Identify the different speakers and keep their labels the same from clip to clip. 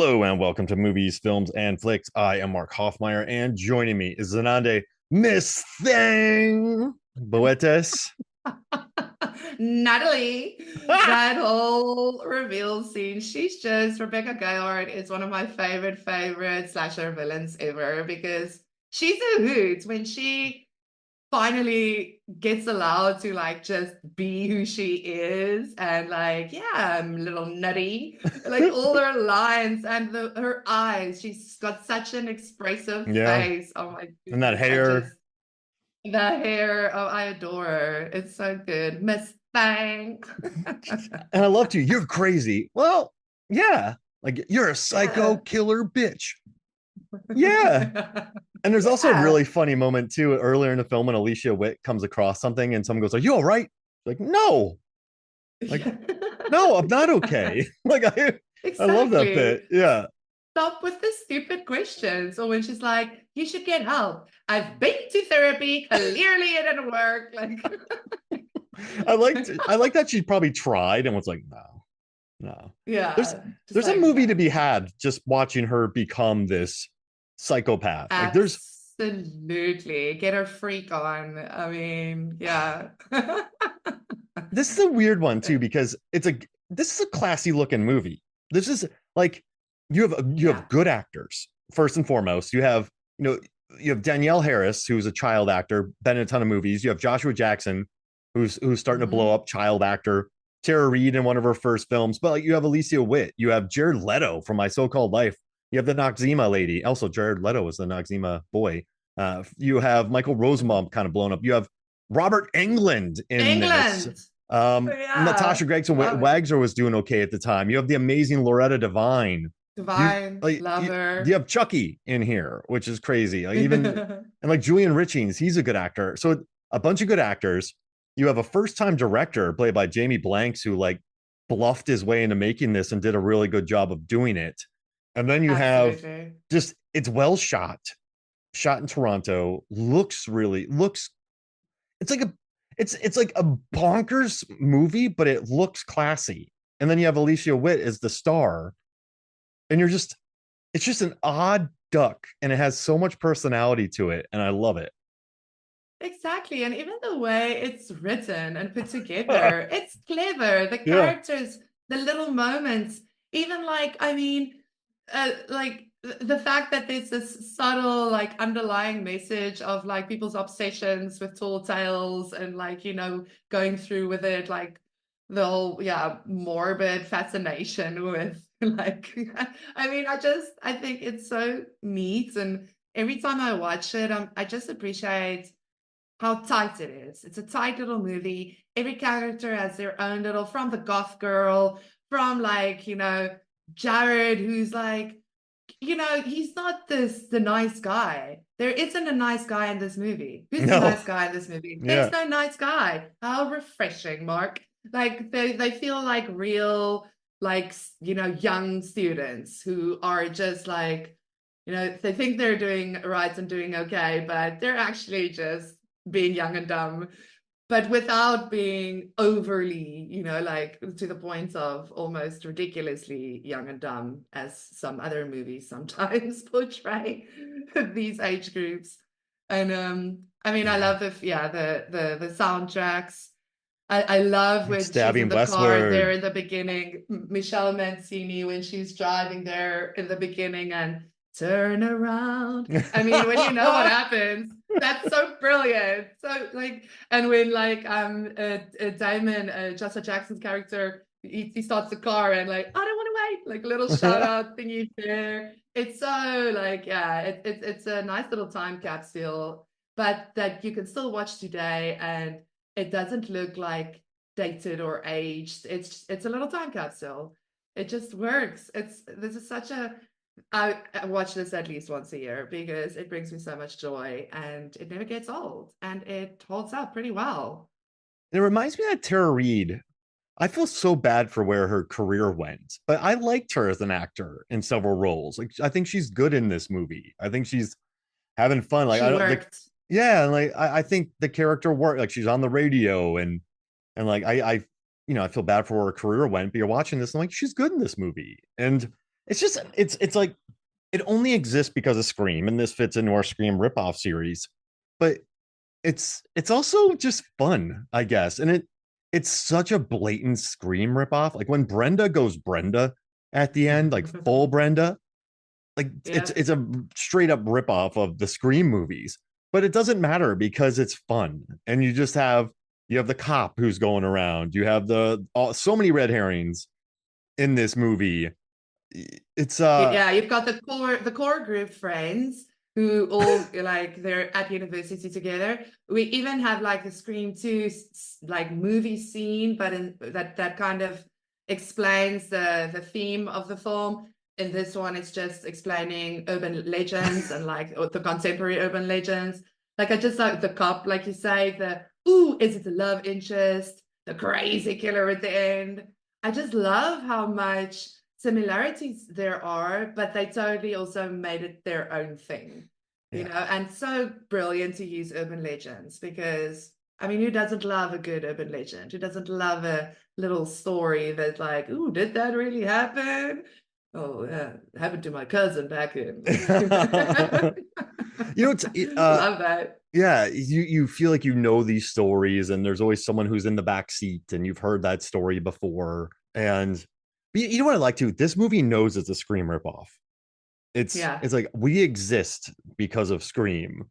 Speaker 1: Hello and welcome to Movies, Films, and Flicks. I am Mark Hoffmeyer, and joining me is Zanandi, Miss Thang Boetes.
Speaker 2: Natalie, that whole reveal scene, she's just Rebecca Gayheart is one of my favorite slasher villains ever because she's a hoot when she finally gets allowed to like just be who she is and like, yeah, I'm a little nutty. Like all her lines and her eyes, she's got such an expressive
Speaker 1: Yeah,
Speaker 2: face. Oh my
Speaker 1: and that
Speaker 2: goodness, I
Speaker 1: hair.
Speaker 2: just the hair, oh, I adore her. It's so good. Miss Thang.
Speaker 1: And I loved you. You're crazy. Well, yeah, like you're a psycho
Speaker 2: Yeah.
Speaker 1: killer bitch. Yeah. And there's also a
Speaker 2: Yeah.
Speaker 1: really funny moment too earlier in the film when Alicia Witt comes across something and someone goes, "Are you all right?" Like, no, like,
Speaker 2: Yeah.
Speaker 1: no, I'm not okay. I love that
Speaker 2: Exactly.
Speaker 1: bit. Yeah.
Speaker 2: Stop with the stupid questions. Or when she's like, you should get help. I've been to therapy. Clearly it didn't work. Like,
Speaker 1: I like that she probably tried and was like, no, no. There's
Speaker 2: yeah, just
Speaker 1: there's a
Speaker 2: like,
Speaker 1: movie to
Speaker 2: no.
Speaker 1: be had just watching her become this psychopath. Like
Speaker 2: Absolutely. Get her freak on. I mean, yeah.
Speaker 1: this is a weird one too, because this is a classy looking movie. This is like you
Speaker 2: Yeah.
Speaker 1: have good actors, first and foremost. You know, you have Danielle Harris, who's a child actor, been in a ton of movies. You have Joshua Jackson, who's starting to blow
Speaker 2: Hmm.
Speaker 1: up, child actor. Tara Reid in one of her first films, but like you have Alicia Witt, you have Jared Leto from My So-Called Life, you have the Noxzema lady. Also, Jared Leto is the Noxzema boy. You have Michael Rosenbaum kind of blown up. You have Robert Englund in this.
Speaker 2: England. Yeah.
Speaker 1: Natasha Gregson
Speaker 2: Love it.
Speaker 1: Wagner was doing okay at the time. You have the amazing Loretta Devine.
Speaker 2: Divine. Love
Speaker 1: You
Speaker 2: her.
Speaker 1: have Chucky in here, which is crazy. Like even and like Julian Richings, he's a good actor. So a bunch of good actors. You have a first time director played by Jamie Blanks who like bluffed his way into making this and did a really good job of doing it. And then you have
Speaker 2: Absolutely.
Speaker 1: just it's well shot in Toronto. Looks it's like a it's like a bonkers movie, but it looks classy. And then you have Alicia Witt as the star, and it's just an odd duck, and it has so much personality to it, and I love it.
Speaker 2: Exactly. And even the way it's written and put together, it's clever. The
Speaker 1: Yeah.
Speaker 2: characters, the little moments, even like, I mean, like the fact that there's this subtle, like underlying message of like people's obsessions with tall tales and like, going through with it, like the whole, yeah, morbid fascination with like, I mean, I think it's so neat. And every time I watch it, I just appreciate how tight it is. It's a tight little movie. Every character has their own little, from the goth girl, from like, Jared, who's like, he's not the nice guy. There isn't a nice guy in this movie. Who's the
Speaker 1: No.
Speaker 2: nice guy in this movie? There's
Speaker 1: Yeah.
Speaker 2: no nice guy. How refreshing, Mark. Like they feel like real, like, young students who are just like, they think they're doing right and doing okay, but they're actually just being young and dumb, but without being overly, like to the point of almost ridiculously young and dumb, as some other movies sometimes portray these age groups. And I mean, I
Speaker 1: Yeah.
Speaker 2: love the soundtracks. I love when she's in
Speaker 1: Stabbing
Speaker 2: the car there
Speaker 1: westward.
Speaker 2: in the beginning, Michelle Mancini when she's driving there in the beginning and turn around. I mean, when you know what happens, that's so brilliant. So like, and when like Damon, Joshua Jackson's character, he starts the car and like, I don't want to wait, like little shout out thingy there. It's so like, yeah, it's a nice little time capsule, but that you can still watch today and it doesn't look like dated or aged. It's a little time capsule. It just works. This is such a I watch this at least once a year because it brings me so much joy and it never gets old and it holds up pretty well.
Speaker 1: It reminds me of Tara Reid. I feel so bad for where her career went, but I liked her as an actor in several roles. Like I think she's good in this movie. I think she's having fun. Like
Speaker 2: She
Speaker 1: I don't like
Speaker 2: worked.
Speaker 1: yeah, like I think the character worked. Like she's on the radio and like I feel bad for where her career went, but you're watching this and like she's good in this movie. And it's like it only exists because of Scream, and this fits into our Scream ripoff series. But it's also just fun, I guess. And it's such a blatant Scream ripoff. Like when Brenda goes Brenda at the end, like full Brenda, like
Speaker 2: Yeah.
Speaker 1: it's a straight up ripoff of the Scream movies. But it doesn't matter because it's fun, and you have the cop who's going around. You have so many red herrings in this movie. It's
Speaker 2: Yeah, you've got the core group friends who all like they're at university together. We even have like the Scream 2 like movie scene, but in that kind of explains the theme of the film. In this one, it's just explaining urban legends and like the contemporary urban legends. Like I just like the cop, like you say, the ooh, is it the love interest, the crazy killer at the end? I just love how much similarities there are, but they totally also made it their own thing,
Speaker 1: yeah.
Speaker 2: and so brilliant to use urban legends because I mean, who doesn't love a good urban legend? Who doesn't love a little story that's like, ooh, did that really happen? Oh, yeah, it happened to my cousin back in.
Speaker 1: You know, it's
Speaker 2: Love that.
Speaker 1: yeah, you feel like you know these stories, and there's always someone who's in the back seat, and you've heard that story before. And you know what I like too? This movie knows it's a Scream ripoff.
Speaker 2: Yeah.
Speaker 1: It's like we exist because of Scream.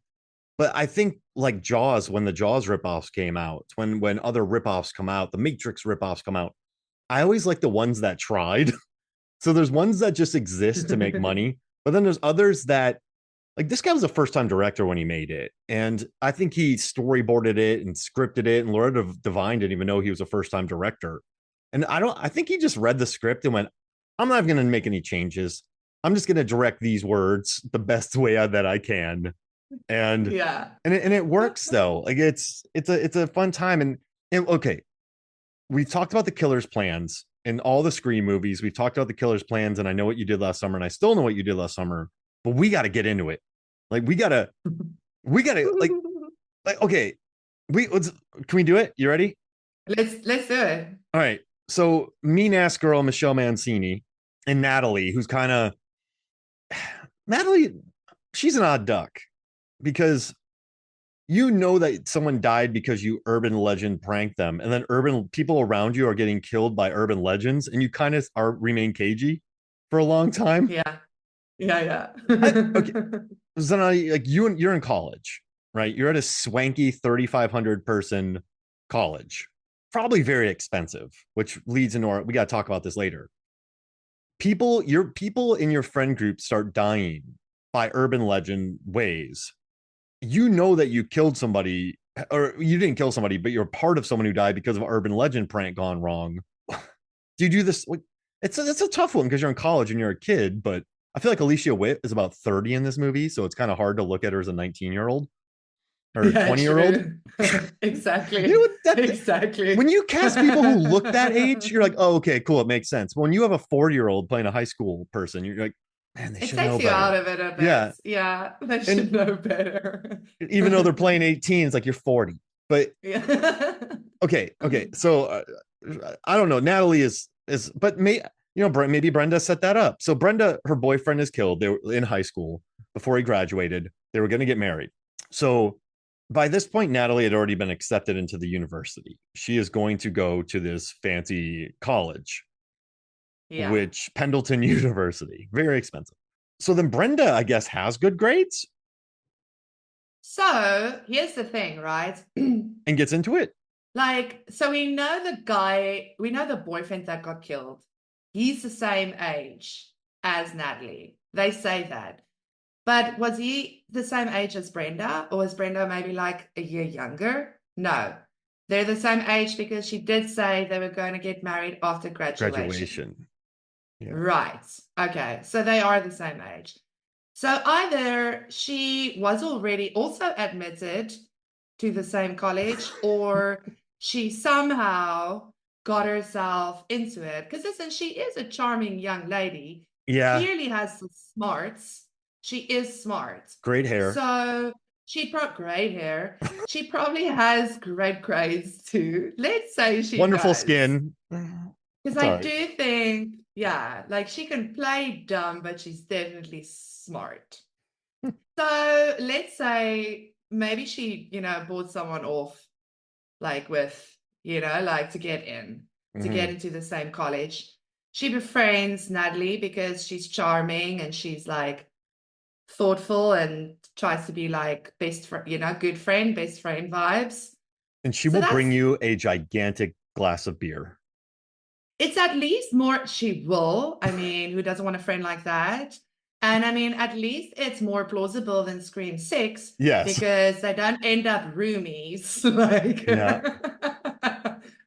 Speaker 1: But I think like Jaws, when the Jaws ripoffs came out, when other ripoffs come out, the Matrix ripoffs come out, I always like the ones that tried. So there's ones that just exist to make money, but then there's others that like this guy was a first time director when he made it. And I think he storyboarded it and scripted it. And Lord of Divine didn't even know he was a first time director. And I think he just read the script and went, I'm not going to make any changes. I'm just going to direct these words the best way that I can. And,
Speaker 2: Yeah.
Speaker 1: and it works though. Like it's a fun time. And okay, we've talked about the killer's plans in all the Scream movies. We've talked about the killer's plans, and I know what you did last summer, and I still know what you did last summer. But we got to get into it. Like we gotta like okay. Can we do it? You ready?
Speaker 2: Let's do it.
Speaker 1: All right. So mean ass girl Michelle Mancini and Natalie, who's kind of Natalie. She's an odd duck because you know that someone died because you urban legend pranked them, and then urban people around you are getting killed by urban legends, and you kind of are remain cagey for a long time.
Speaker 2: Yeah. Yeah,
Speaker 1: Okay,
Speaker 2: yeah.
Speaker 1: Zanandi, like you're in college, right? You're at a swanky 3,500 person college, probably very expensive, which leads into we got to talk about this later. Your people in your friend group start dying by urban legend ways. You know that you killed somebody, or you didn't kill somebody, but you're part of someone who died because of an urban legend prank gone wrong. Do you do this? Like, it's a tough one because you're in college and you're a kid, but I feel like Alicia Witt is about 30 in this movie, so it's kind of hard to look at her as a 19-year-old or
Speaker 2: Yeah,
Speaker 1: 20-year-old.
Speaker 2: true.
Speaker 1: You know
Speaker 2: Exactly.
Speaker 1: what? When
Speaker 2: Exactly.
Speaker 1: you cast people who look that age, you're like, oh, okay, cool, it makes sense. But when you have a 40-year-old playing a high school person, you're like, man, they
Speaker 2: It
Speaker 1: should know
Speaker 2: takes you out
Speaker 1: better.
Speaker 2: of it a
Speaker 1: Yeah.
Speaker 2: bit. Yeah, they should
Speaker 1: And
Speaker 2: know better.
Speaker 1: even though they're playing 18, it's like you're 40. But
Speaker 2: Yeah.
Speaker 1: okay. So I don't know. Natalie but maybe Brenda set that up. So Brenda, her boyfriend is killed. They were in high school before he graduated. They were going to get married. So by this point, Natalie had already been accepted into the university. She is going to go to this fancy college,
Speaker 2: Yeah.
Speaker 1: which Pendleton University, very expensive. So then Brenda, I guess, has good grades
Speaker 2: So here's the thing, right?
Speaker 1: and gets into it.
Speaker 2: Like, so we know the boyfriend that got killed. He's the same age as Natalie. They say that. But was he the same age as Brenda, or was Brenda maybe like a year younger? No, they're the same age because she did say they were going to get married after graduation.
Speaker 1: Graduation. Yeah.
Speaker 2: Right. Okay. So they are the same age. So either she was already also admitted to the same college, or she somehow got herself into it. Because listen, she is a charming young lady,
Speaker 1: Yeah.
Speaker 2: clearly has some smarts. She is smart.
Speaker 1: Great hair.
Speaker 2: So she brought great hair. She probably has great grades too. Let's say she
Speaker 1: Wonderful
Speaker 2: does.
Speaker 1: skin.
Speaker 2: Because
Speaker 1: It's
Speaker 2: I
Speaker 1: all right.
Speaker 2: do think, yeah, like she can play dumb, but she's definitely smart. So let's say maybe she, bought someone off, like with, like to get
Speaker 1: Mhm.
Speaker 2: into the same college. She befriends Natalie because she's charming and she's like thoughtful and tries to be like best friend, good friend, best friend vibes.
Speaker 1: And she
Speaker 2: So
Speaker 1: will bring
Speaker 2: that's
Speaker 1: you a gigantic glass of beer.
Speaker 2: it's at least more she will. I mean, who doesn't want a friend like that? And I mean, at least it's more plausible than Scream 6
Speaker 1: Yes.
Speaker 2: because they don't end up roomies. Like
Speaker 1: Yeah.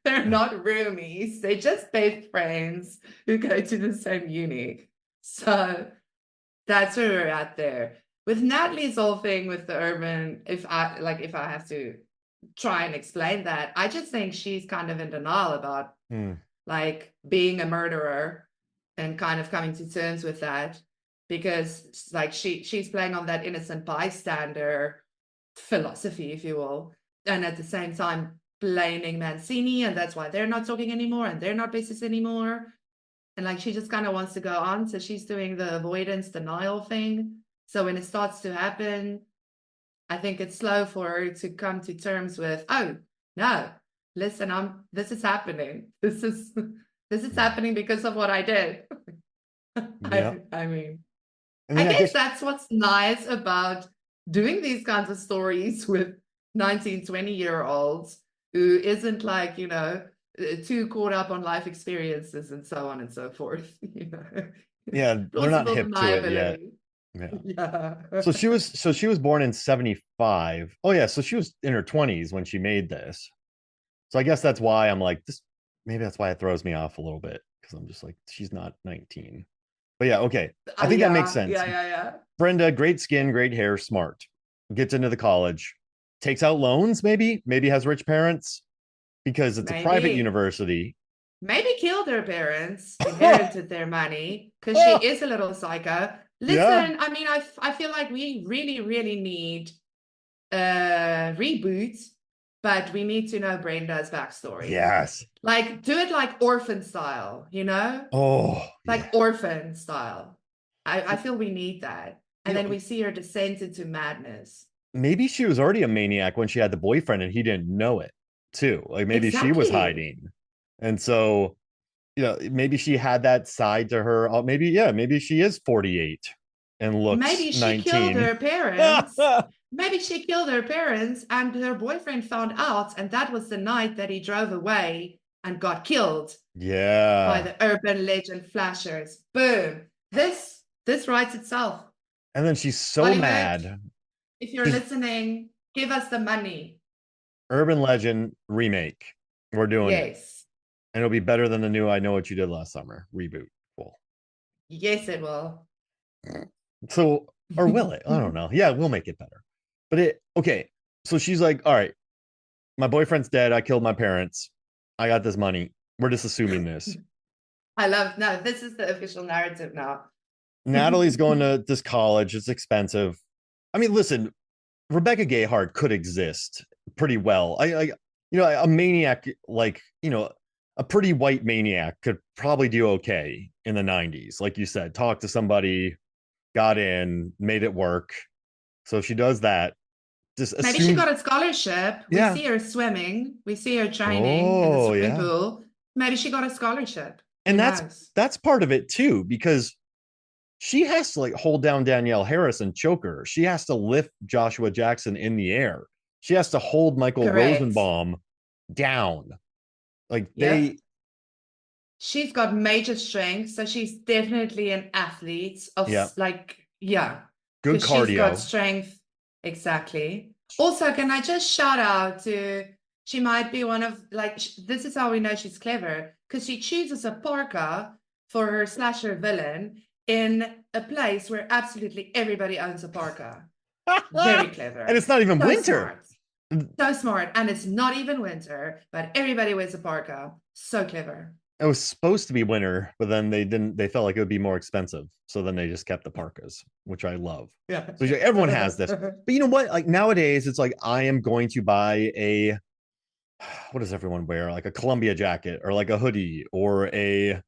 Speaker 2: they're not roomies, they're just best friends who go to the same uni. So that's where we're at there. With Natalie's whole thing with the urban, if I have to try and explain that, I just think she's kind of in denial about
Speaker 1: Hmm.
Speaker 2: like being a murderer and kind of coming to terms with that because like she's playing on that innocent bystander philosophy, if you will, and at the same time blaming Mancini, and that's why they're not talking anymore and they're not business anymore. And like she just kind of wants to go on, so she's doing the avoidance denial thing. So when it starts to happen, I think it's slow for her to come to terms with, oh no, listen, this is happening. This is happening because of what I did.
Speaker 1: Yeah.
Speaker 2: I mean,
Speaker 1: I
Speaker 2: I
Speaker 1: mean, I
Speaker 2: guess
Speaker 1: guess
Speaker 2: that's what's nice about doing these kinds of stories with 19, 20-year olds who isn't like, too caught up on life experiences and so on and so forth,
Speaker 1: yeah, they're not
Speaker 2: Plausible
Speaker 1: hip to it yet.
Speaker 2: deniability.
Speaker 1: Yeah.
Speaker 2: Yeah.
Speaker 1: So she was born in 75. Oh yeah, so she was in her 20s when she made this. So I guess that's why I'm like this, maybe that's why it throws me off a little bit because I'm just like she's not 19. But yeah, okay. I think that makes
Speaker 2: Yeah,
Speaker 1: sense.
Speaker 2: yeah, yeah, yeah.
Speaker 1: Brenda, great skin, great hair, smart. Gets into the college, takes out loans, maybe has rich parents because it's a private
Speaker 2: Maybe.
Speaker 1: university.
Speaker 2: Maybe killed her parents, inherited their money, because she is a little psycho.
Speaker 1: Yeah.
Speaker 2: Listen, I mean, I feel like we really, really need a reboot, but we need to know Brenda's backstory.
Speaker 1: Yes.
Speaker 2: Like, do it like orphan style,
Speaker 1: Oh, yeah.
Speaker 2: Like orphan style. I feel we need that. And
Speaker 1: You
Speaker 2: then
Speaker 1: know,
Speaker 2: we see her descent into madness.
Speaker 1: maybe she was already a maniac when she had the boyfriend and he didn't know it too. Like maybe she was
Speaker 2: Exactly.
Speaker 1: hiding. And so, maybe she had that side to her. Maybe, yeah, maybe she is 48 and looks
Speaker 2: Maybe she killed
Speaker 1: 19.
Speaker 2: her parents. Maybe she killed her parents and her boyfriend found out, and that was the night that he drove away and got killed by
Speaker 1: Yeah.
Speaker 2: the urban legend flashers. Boom. This writes itself.
Speaker 1: And then she's so
Speaker 2: Hollywood,
Speaker 1: mad.
Speaker 2: if you're
Speaker 1: She's
Speaker 2: listening, give us the money.
Speaker 1: urban legend remake. We're doing it.
Speaker 2: Yes.
Speaker 1: And it'll be better than the new I Know What You Did Last Summer reboot. Cool.
Speaker 2: Yes, it will.
Speaker 1: So, or will it? I don't know. Yeah, we'll make it better. But okay. So she's like, all right, my boyfriend's dead. I killed my parents. I got this money. We're just assuming this.
Speaker 2: No, this is the official narrative now.
Speaker 1: Natalie's going to this college. It's expensive. I mean, listen, Rebecca Gayheart could exist pretty well. A maniac like, a pretty white maniac could probably do okay in the 90s. Like you said, talk to somebody, got in, made it work. So if she does that, just
Speaker 2: Maybe she
Speaker 1: assume,
Speaker 2: got a scholarship. We
Speaker 1: yeah.
Speaker 2: see her swimming. We see her training in the
Speaker 1: Oh,
Speaker 2: swimming
Speaker 1: yeah.
Speaker 2: pool. Maybe she got a scholarship. Who
Speaker 1: And that's
Speaker 2: knows?
Speaker 1: that's part of it too, because she has to like hold down Danielle Harris and choke her. She has to lift Joshua Jackson in the air. She has to hold Michael
Speaker 2: Correct.
Speaker 1: Rosenbaum down. Like
Speaker 2: Yep. She's got major strength, so she's definitely an athlete of
Speaker 1: yeah,
Speaker 2: yeah,
Speaker 1: good
Speaker 2: because she's got
Speaker 1: cardio.
Speaker 2: strength. Exactly. Also, can I just shout out to she might be one of like this is how we know she's clever because she chooses a parka for her slasher villain in a place where absolutely everybody owns a parka. Very
Speaker 1: And
Speaker 2: clever.
Speaker 1: it's not even
Speaker 2: So
Speaker 1: winter.
Speaker 2: smart. So smart. And it's not even winter, but everybody wears a parka. So clever.
Speaker 1: It was supposed to be winter, but then they didn't. They felt like it would be more expensive, so then they just kept the parkas, which I love.
Speaker 2: Yeah.
Speaker 1: So everyone has this, but you know what? Like nowadays, it's like I am going to buy what does everyone wear? Like a Columbia jacket or like a hoodie or a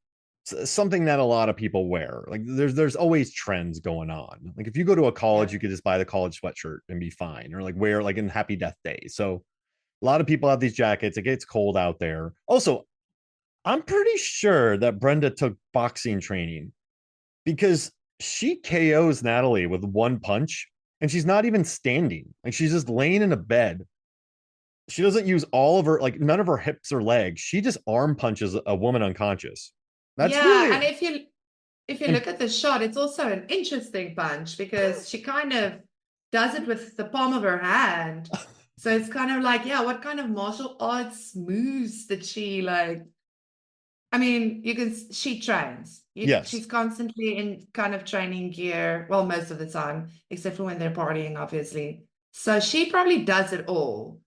Speaker 1: something that a lot of people wear. Like there's always trends going on. Like if you go to a college,
Speaker 2: Yeah.
Speaker 1: you could just buy the college sweatshirt and be fine, or like wear like in Happy Death Day. So a lot of people have these jackets. It gets cold out there. Also, I'm pretty sure that Brenda took boxing training because she KOs Natalie with one punch and she's not even standing. Like she's just laying in a bed. She doesn't use all of her, like none of her hips or legs. She just arm punches a woman unconscious. That's
Speaker 2: Yeah,
Speaker 1: really
Speaker 2: and if you
Speaker 1: and
Speaker 2: look at the shot, it's also an interesting punch because she kind of does it with the palm of her hand. So it's kind of like, yeah, what kind of martial arts moves did she like? I mean, she trains.
Speaker 1: yes.
Speaker 2: She's constantly in kind of training gear, well, most of the time, except for when they're partying, obviously. So she probably does it all,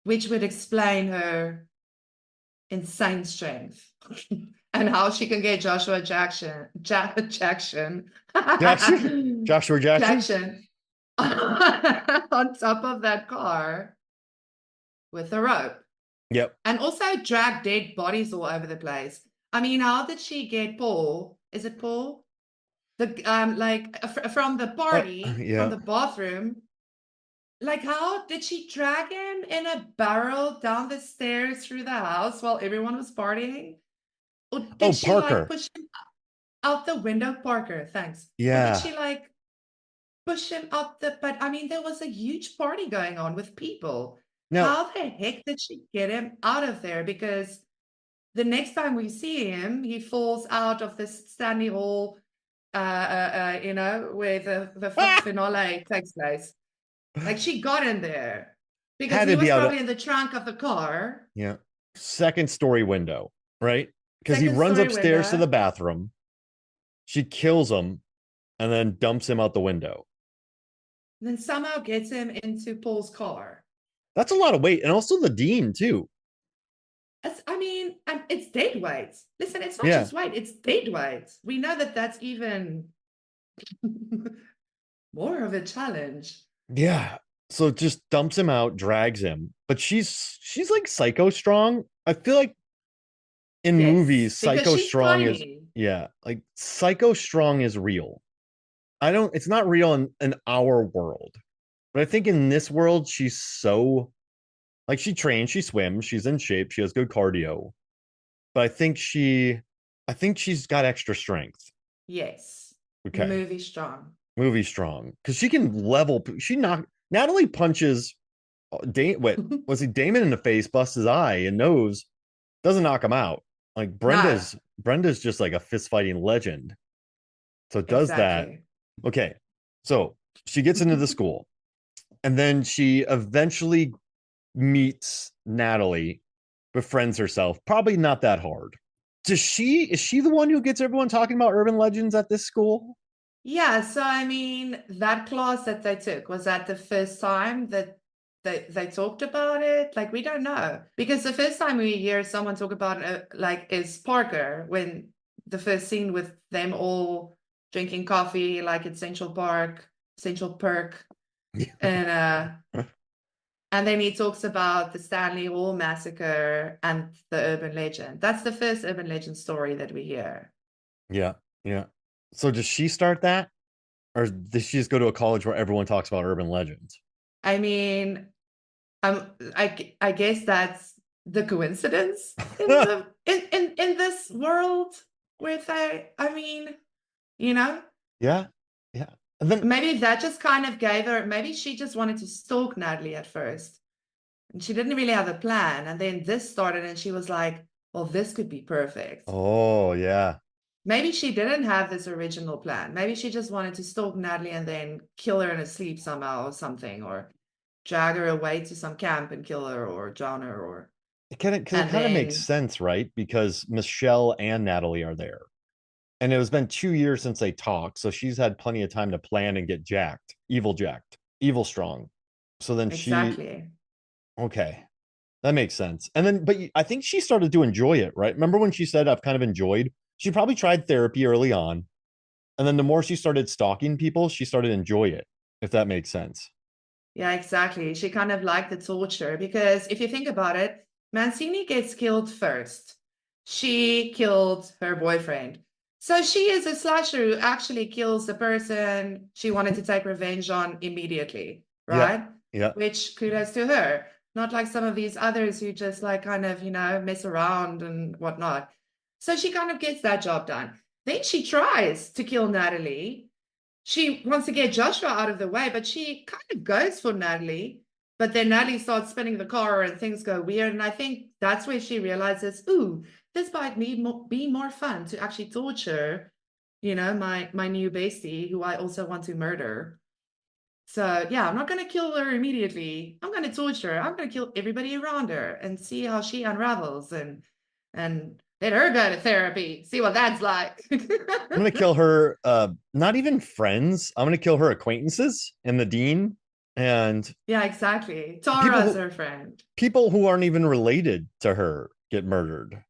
Speaker 2: which would explain her insane strength and how she can get Jackson
Speaker 1: Jackson? Joshua Jackson?
Speaker 2: Jackson on top of that car with a rope
Speaker 1: Yep.
Speaker 2: and also drag dead bodies all over the place. I mean, how did she get Paul? Is it Paul? The like from the party, from
Speaker 1: Yeah.
Speaker 2: the bathroom. Like, how did she drag him in a barrel down the stairs through the house while everyone was partying? Or
Speaker 1: Oh,
Speaker 2: did she like
Speaker 1: Parker.
Speaker 2: push him out the window, Parker? Thanks. Or did
Speaker 1: Yeah.
Speaker 2: she like push him out the? But I mean, there was a huge party going on with people.
Speaker 1: Now,
Speaker 2: How the heck did she get him out of there? Because the next time we see him, he falls out of this Stanley Hall, where the
Speaker 1: ah,
Speaker 2: finale takes place. Like she got in there because
Speaker 1: had
Speaker 2: he
Speaker 1: to be
Speaker 2: was
Speaker 1: out of
Speaker 2: probably in the trunk of the car,
Speaker 1: yeah. Second story window, right? Because he
Speaker 2: second
Speaker 1: runs
Speaker 2: story
Speaker 1: upstairs to the
Speaker 2: window,
Speaker 1: bathroom. She kills him and then dumps him out the window.
Speaker 2: then somehow gets him into Paul's car.
Speaker 1: That's a lot of weight. And also the dean, too.
Speaker 2: I mean, it's dead weight. Listen, it's not
Speaker 1: Yeah.
Speaker 2: just weight, it's dead weight. We know that that's even more of a challenge.
Speaker 1: Yeah. So just dumps him out, drags him. But she's like psycho strong. I feel like in movies,
Speaker 2: Yes, because
Speaker 1: psycho
Speaker 2: she's
Speaker 1: strong is
Speaker 2: tiny.
Speaker 1: yeah, like psycho strong is real. I don't it's not real in our world. But I think in this world, she's so like she trains, she swims, she's in shape, she has good cardio. But I think she's got extra strength.
Speaker 2: Yes,
Speaker 1: Okay.
Speaker 2: movie strong.
Speaker 1: Movie strong. Because she can level she knocked Natalie punches what was he Damon in the face, busts his eye and nose, doesn't knock him out. Like
Speaker 2: No,
Speaker 1: Brenda's just like a fist fighting legend. So it does that.
Speaker 2: exactly.
Speaker 1: Okay. So she gets into the school and then she eventually meets Natalie, befriends herself. Probably not that hard. Is she the one who gets everyone talking about urban legends at this school?
Speaker 2: Yeah, so I mean, that class that they took, was that the first time that they talked about it? Like, we don't know. Because the first time we hear someone talk about it, like, is Parker, when the first scene with them all drinking coffee, like at Central Park, Central Perk, and and then he talks about the Stanley Hall massacre and the urban legend. That's the first urban legend story that we hear.
Speaker 1: Yeah, yeah. So does she start that, or does she just go to a college where everyone talks about urban legends?
Speaker 2: I mean, I guess that's the coincidence in
Speaker 1: yeah,
Speaker 2: the in this world where they, I mean, you know,
Speaker 1: yeah. And then
Speaker 2: maybe that just kind of gave her, maybe she just wanted to stalk Natalie at first. And she didn't really have a plan. And then this started and she was like, well, this could be perfect.
Speaker 1: oh yeah,
Speaker 2: Maybe she didn't have this original plan. Maybe she just wanted to stalk Natalie and then kill her in her sleep somehow or something, or drag her away to some camp and kill her or drown her, or
Speaker 1: it
Speaker 2: and
Speaker 1: kind of makes
Speaker 2: then
Speaker 1: sense, right? Because Michelle and Natalie are there, and it has been 2 years since they talked, so she's had plenty of time to plan and get jacked, evil strong. So then she
Speaker 2: exactly.
Speaker 1: okay, that makes sense. And then, but I think she started to enjoy it, right? Remember when she said, I've kind of enjoyed? She probably tried therapy early on. And then the more she started stalking people, she started to enjoy it, if that makes sense.
Speaker 2: Yeah, exactly. She kind of liked the torture because if you think about it, Mancini gets killed first. She killed her boyfriend. So she is a slasher who actually kills the person she wanted to take revenge on immediately,
Speaker 1: Yeah.
Speaker 2: right?
Speaker 1: Yeah.
Speaker 2: Which kudos to her. Not like some of these others who just like kind of, mess around and whatnot. So she kind of gets that job done. Then she tries to kill Natalie. She wants to get Joshua out of the way, but she kind of goes for Natalie. But then Natalie starts spinning the car and things go weird. And I think that's where she realizes, ooh, this might be more fun to actually torture, my new bestie who I also want to murder. So yeah, I'm not going to kill her immediately. I'm going to torture her. I'm going to kill everybody around her and see how she unravels and let her go to therapy. See what that's like.
Speaker 1: I'm gonna kill her, not even friends. I'm gonna kill her acquaintances and the dean and
Speaker 2: Yeah, exactly.
Speaker 1: people
Speaker 2: Tara's
Speaker 1: who
Speaker 2: her friend.
Speaker 1: people who aren't even related to her get murdered.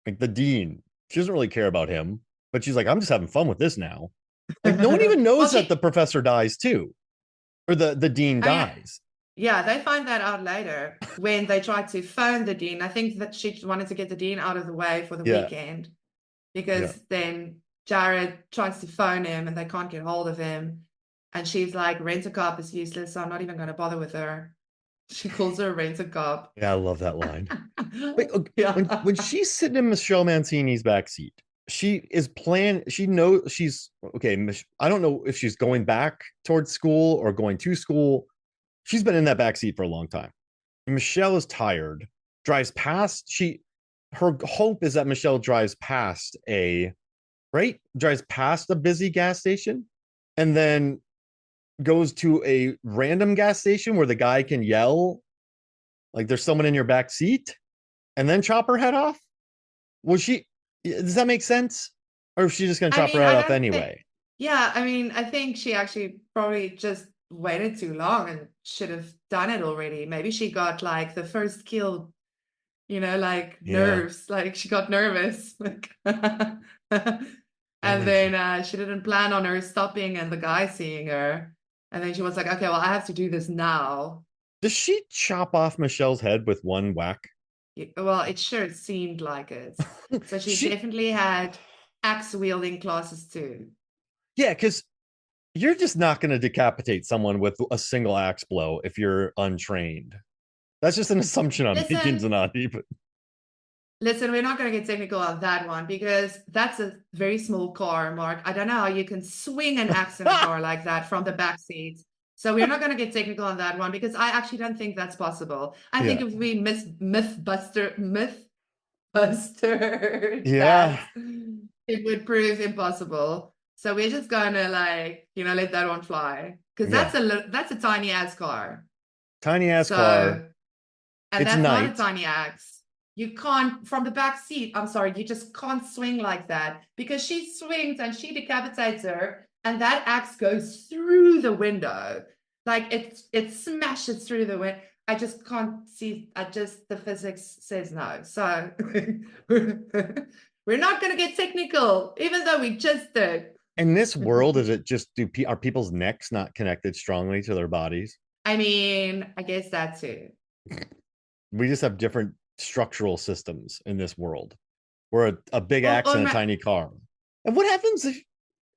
Speaker 1: Like the dean. She doesn't really care about him, but she's like, I'm just having fun with this now. Like no one even
Speaker 2: Well,
Speaker 1: knows that the professor dies too. Or the dean
Speaker 2: I mean,
Speaker 1: dies.
Speaker 2: yeah, they find that out later when they try to phone the dean. I think that she wanted to get the dean out of the way for the
Speaker 1: Yeah.
Speaker 2: weekend
Speaker 1: Yeah.
Speaker 2: because then Jared tries to phone him and they can't get hold of him. And she's like, rent a cop is useless, so I'm not even going to bother with her. She calls her a rent a cop.
Speaker 1: Yeah, I love that line. Wait, okay, when
Speaker 2: Yeah.
Speaker 1: she's sitting in Michelle Mancini's backseat, she is plan. She knows she's okay. I don't know if she's going back towards school or going to school. She's been in that backseat for a long time. Michelle is tired. Drives past. Her hope is that Michelle drives past drives past a busy gas station, and then goes to a random gas station where the guy can yell like there's someone in your back seat and then chop her head off? Was she, does that make sense? Or is she just going to
Speaker 2: I
Speaker 1: chop her
Speaker 2: mean,
Speaker 1: head
Speaker 2: I
Speaker 1: off
Speaker 2: don't think,
Speaker 1: anyway?
Speaker 2: yeah, I mean, I think she actually probably just waited too long and should have done it already. Maybe she got like the first kill, like
Speaker 1: Yeah.
Speaker 2: nerves, like she got nervous. Like and
Speaker 1: And then
Speaker 2: then she didn't plan on her stopping and the guy seeing her. And then she was like, okay, well, I have to do this now.
Speaker 1: does she chop off Michelle's head with one whack?
Speaker 2: Well, it sure seemed like it. So she
Speaker 1: she,
Speaker 2: definitely had axe wielding classes too.
Speaker 1: yeah, because you're just not going to decapitate someone with a single axe blow if you're untrained. That's just an assumption I'm making,
Speaker 2: Listen,
Speaker 1: Zanandi. But
Speaker 2: listen, we're not going to get technical on that one because that's a very small car, Mark. I don't know how you can swing an axe in a car like that from the back seat. So we're not going to get technical on that one because I actually don't think that's possible. I think
Speaker 1: yeah,
Speaker 2: if we mythbustered
Speaker 1: yeah,
Speaker 2: that, it would prove impossible. So we're just gonna like, let that one fly because
Speaker 1: yeah.
Speaker 2: that's a tiny ass car.
Speaker 1: Tiny ass car.
Speaker 2: So, and
Speaker 1: It's
Speaker 2: that's not a
Speaker 1: night.
Speaker 2: tiny axe. You can't from the back seat. I'm sorry, you just can't swing like that because she swings and she decapitates her, and that axe goes through the window, like it smashes through the window. I just can't see. The physics says no. So we're not going to get technical, even though we just did.
Speaker 1: In this world, is it just are people's necks not connected strongly to their bodies?
Speaker 2: I mean, I guess that too.
Speaker 1: We just have different structural systems in this world. We're a big
Speaker 2: Or,
Speaker 1: axe
Speaker 2: or
Speaker 1: in a tiny car. And what happens if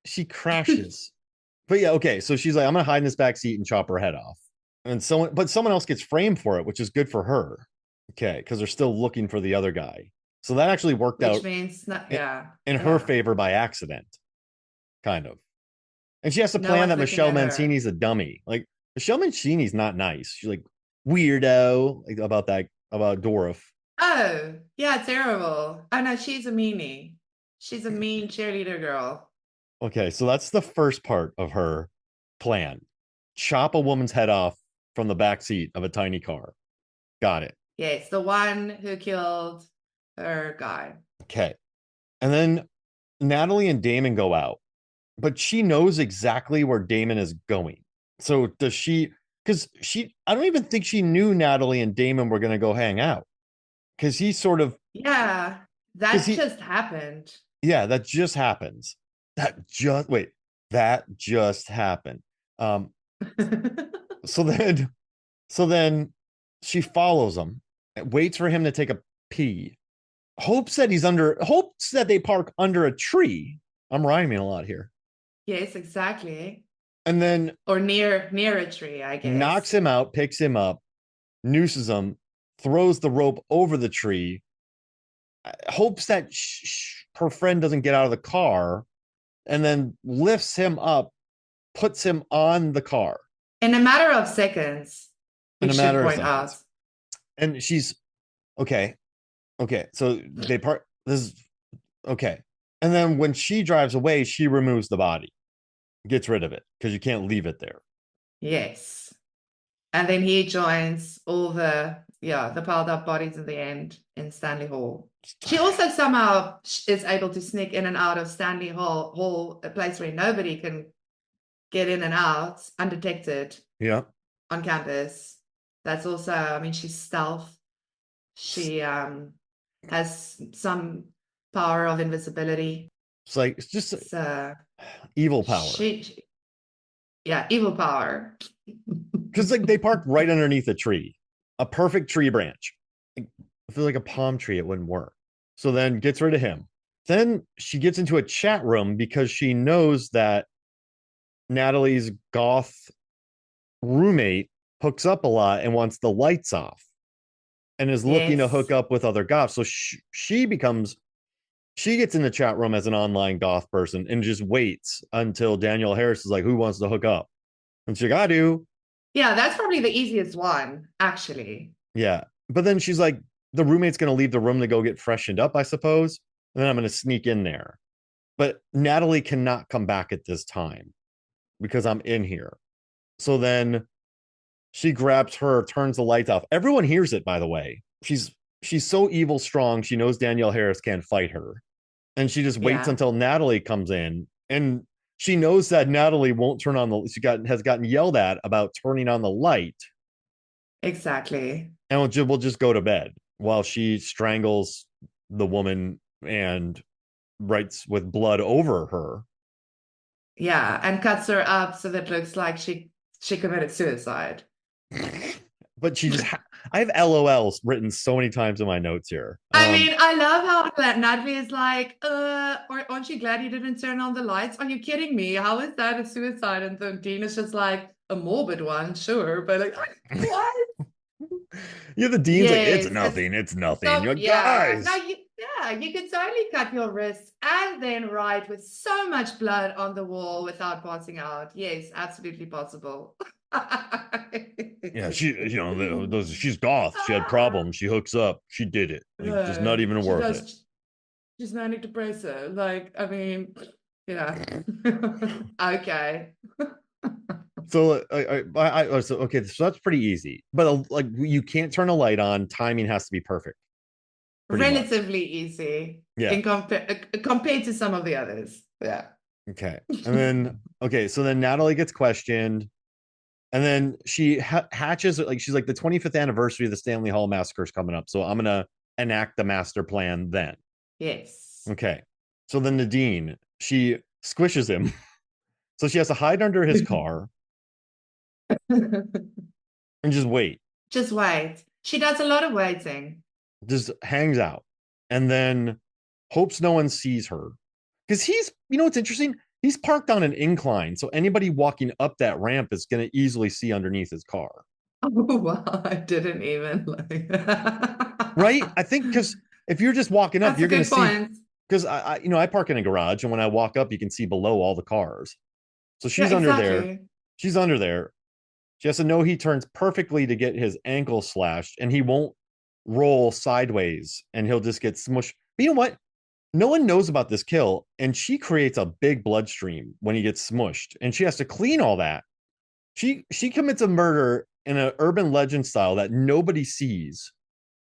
Speaker 1: she crashes? But yeah, okay. So she's like, I'm gonna hide in this back seat and chop her head off. And someone else gets framed for it, which is good for her. Okay, because they're still looking for the other guy. So that actually worked
Speaker 2: which
Speaker 1: out
Speaker 2: means not,
Speaker 1: in,
Speaker 2: yeah,
Speaker 1: in her
Speaker 2: yeah.
Speaker 1: favor by accident, kind of. And she has to
Speaker 2: No
Speaker 1: plan
Speaker 2: one's
Speaker 1: that
Speaker 2: looking
Speaker 1: Michelle
Speaker 2: at her.
Speaker 1: Mancini's a dummy. Like Michelle Mancini's not nice. She's like weirdo like about Dorif.
Speaker 2: Oh, yeah, terrible. Oh no, she's a meanie. She's a mean cheerleader girl.
Speaker 1: Okay, so that's the first part of her plan. Chop a woman's head off from the back seat of a tiny car. Got it.
Speaker 2: Yes, the one who killed her guy.
Speaker 1: Okay. And then Natalie and Damon go out, but she knows exactly where Damon is going. So does she? Because I don't even think she knew Natalie and Damon were going to go hang out. Because he sort of,
Speaker 2: Yeah,
Speaker 1: because
Speaker 2: that just happened.
Speaker 1: yeah, that just happens. Wait, that just happened. Um, so then, so then she follows him waits for him to take a pee, hopes that they park under a tree. I'm rhyming a lot here.
Speaker 2: Yes, exactly.
Speaker 1: And then
Speaker 2: Or near a tree, I
Speaker 1: knocks
Speaker 2: guess.
Speaker 1: him out, picks him up, nooses him, throws the rope over the tree, hopes that her friend doesn't get out of the car, and then lifts him up, puts him on the car
Speaker 2: In a matter of seconds,
Speaker 1: in
Speaker 2: we
Speaker 1: a
Speaker 2: should
Speaker 1: matter of
Speaker 2: point out.
Speaker 1: seconds. And she's okay. Okay. So they part this is okay. And then when she drives away, she removes the body, gets rid of it because you can't leave it there.
Speaker 2: Yes. And then he joins all the piled up bodies in the end in Stanley Hall. She also somehow is able to sneak in and out of Stanley Hall, a place where nobody can get in and out undetected
Speaker 1: Yeah.
Speaker 2: on campus. That's also, I mean, she's stealth. She has some power of invisibility.
Speaker 1: It's like it's just
Speaker 2: So
Speaker 1: evil power.
Speaker 2: she yeah, evil power.
Speaker 1: Because like they park right underneath a tree, a perfect tree branch. If it was like a palm tree, it wouldn't work. So then gets rid of him. Then she gets into a chat room because she knows that Natalie's goth roommate hooks up a lot and wants the lights off and is looking to hook
Speaker 2: Yes,
Speaker 1: up with other goths. So she gets in the chat room as an online goth person and just waits until Danielle Harris is like, who wants to hook up? And she's like, I do.
Speaker 2: yeah, that's probably the easiest one, actually.
Speaker 1: Yeah. But then she's like, the roommate's going to leave the room to go get freshened up, I suppose. And then I'm going to sneak in there. But Natalie cannot come back at this time because I'm in here. So then she grabs her, turns the lights off. Everyone hears it, by the way. She's so evil strong. She knows Danielle Harris can't fight her. And she just waits
Speaker 2: Yeah,
Speaker 1: until Natalie comes in. And she knows that Natalie won't turn on the has gotten yelled at about turning on the light.
Speaker 2: exactly.
Speaker 1: And we'll just go to bed while she strangles the woman and writes with blood over her.
Speaker 2: Yeah, and cuts her up so that it looks like she committed suicide.
Speaker 1: But she just I have LOLs written so many times in my notes here.
Speaker 2: I mean, I love how Natalie is like, aren't you glad you didn't turn on the lights? Are you kidding me? How is that a suicide? And then Dean is just like a morbid one, sure, but like, what?
Speaker 1: Yeah, the dean's like,
Speaker 2: Yes,
Speaker 1: it's nothing.
Speaker 2: so
Speaker 1: You're like,
Speaker 2: yeah. Now
Speaker 1: guys.
Speaker 2: you could totally cut your wrists and then write with so much blood on the wall without passing out. Yes, absolutely possible.
Speaker 1: Yeah, she's goth. She had problems. She hooks up. She did it. Like, just not even
Speaker 2: She
Speaker 1: worth it.
Speaker 2: does. She's manic depressive. Like, I mean, yeah. Okay.
Speaker 1: So, so okay, so that's pretty easy. But like, you can't turn a light on. Timing has to be perfect, pretty much.
Speaker 2: Relatively easy
Speaker 1: Yeah.
Speaker 2: in compared to some of the others. Yeah.
Speaker 1: Okay. And then okay, so then Natalie gets questioned, and then she hatches like she's like the 25th anniversary of the Stanley Hall massacre is coming up, so I'm gonna enact the master plan then.
Speaker 2: Yes.
Speaker 1: Okay. So then the dean, she squishes him, so she has to hide under his car and just wait,
Speaker 2: Just wait. She does a lot of waiting.
Speaker 1: just hangs out, and then hopes no one sees her because what's interesting. He's parked on an incline, so anybody walking up that ramp is going to easily see underneath his car.
Speaker 2: Oh, wow. I didn't even like
Speaker 1: Right? I think because if you're just walking up,
Speaker 2: That's a
Speaker 1: you're going to
Speaker 2: good
Speaker 1: see.
Speaker 2: point.
Speaker 1: Because I park in a garage, and when I walk up, you can see below all the cars. So
Speaker 2: Yeah,
Speaker 1: she's under there.
Speaker 2: exactly.
Speaker 1: She's under there. She has to know he turns perfectly to get his ankle slashed, and he won't roll sideways, and he'll just get smushed. But you know what? No one knows about this kill, and she creates a big bloodstream when he gets smushed, and she has to clean all that. She commits a murder in an urban legend style that nobody sees,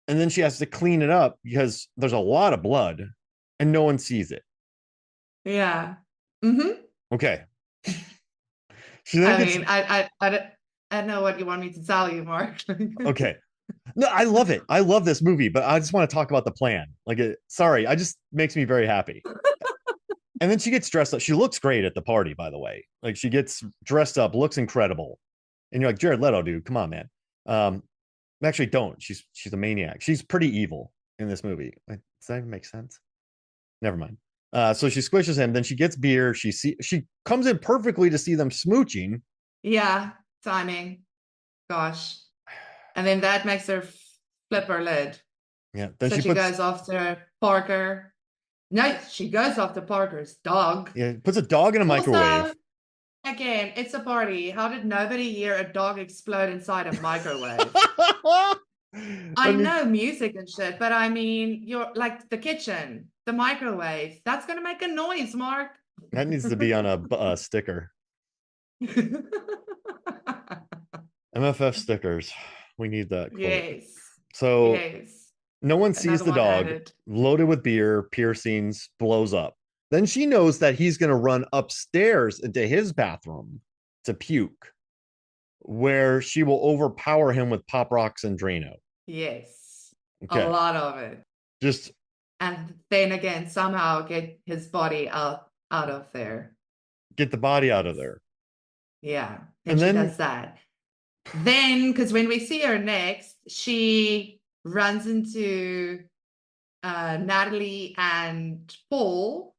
Speaker 1: and then she has to clean it up because there's a lot of blood and no one sees it.
Speaker 2: Yeah. Mm-hmm.
Speaker 1: Okay. She then
Speaker 2: I
Speaker 1: gets
Speaker 2: mean, I don't know what you want me to tell you, Mark.
Speaker 1: okay. No, I love it. I love this movie, but I just want to talk about the plan. Sorry, I just makes me very happy. And then she gets dressed up. She looks great at the party, by the way. Like she gets dressed up, looks incredible. And you're like, Jared Leto, dude, come on, man. Um, Actually, don't. She's a maniac. She's pretty evil in this movie. Does that even make sense? Never mind. So she squishes him. Then she gets beer. She comes in perfectly to see them smooching.
Speaker 2: Yeah, timing. Gosh. And then that makes her flip her lid.
Speaker 1: Yeah. Then
Speaker 2: So
Speaker 1: she
Speaker 2: she
Speaker 1: puts
Speaker 2: goes after Parker. No, she goes after Parker's dog.
Speaker 1: yeah puts a dog in a
Speaker 2: Also,
Speaker 1: microwave.
Speaker 2: again, it's a party. How did nobody hear a dog explode inside a microwave? I
Speaker 1: That needs
Speaker 2: know music and shit, but I mean, you're like the kitchen, the microwave. That's gonna make a noise, Mark.
Speaker 1: that needs to be on a sticker. MFF stickers. We need that quote.
Speaker 2: Yes,
Speaker 1: So
Speaker 2: yes.
Speaker 1: no one sees
Speaker 2: Another
Speaker 1: the
Speaker 2: one
Speaker 1: dog
Speaker 2: added.
Speaker 1: loaded with beer, piercings, blows up. Then she knows that he's going to run upstairs into his bathroom to puke, where she will overpower him with Pop Rocks and Drano.
Speaker 2: Yes, a
Speaker 1: Okay.
Speaker 2: lot of it.
Speaker 1: Just
Speaker 2: And then again, somehow get his body out of there.
Speaker 1: get the body out of
Speaker 2: Yes.
Speaker 1: there.
Speaker 2: Yeah. Then
Speaker 1: And
Speaker 2: she
Speaker 1: then,
Speaker 2: does that. Then, because when we see her next, she runs into Natalie and Paul,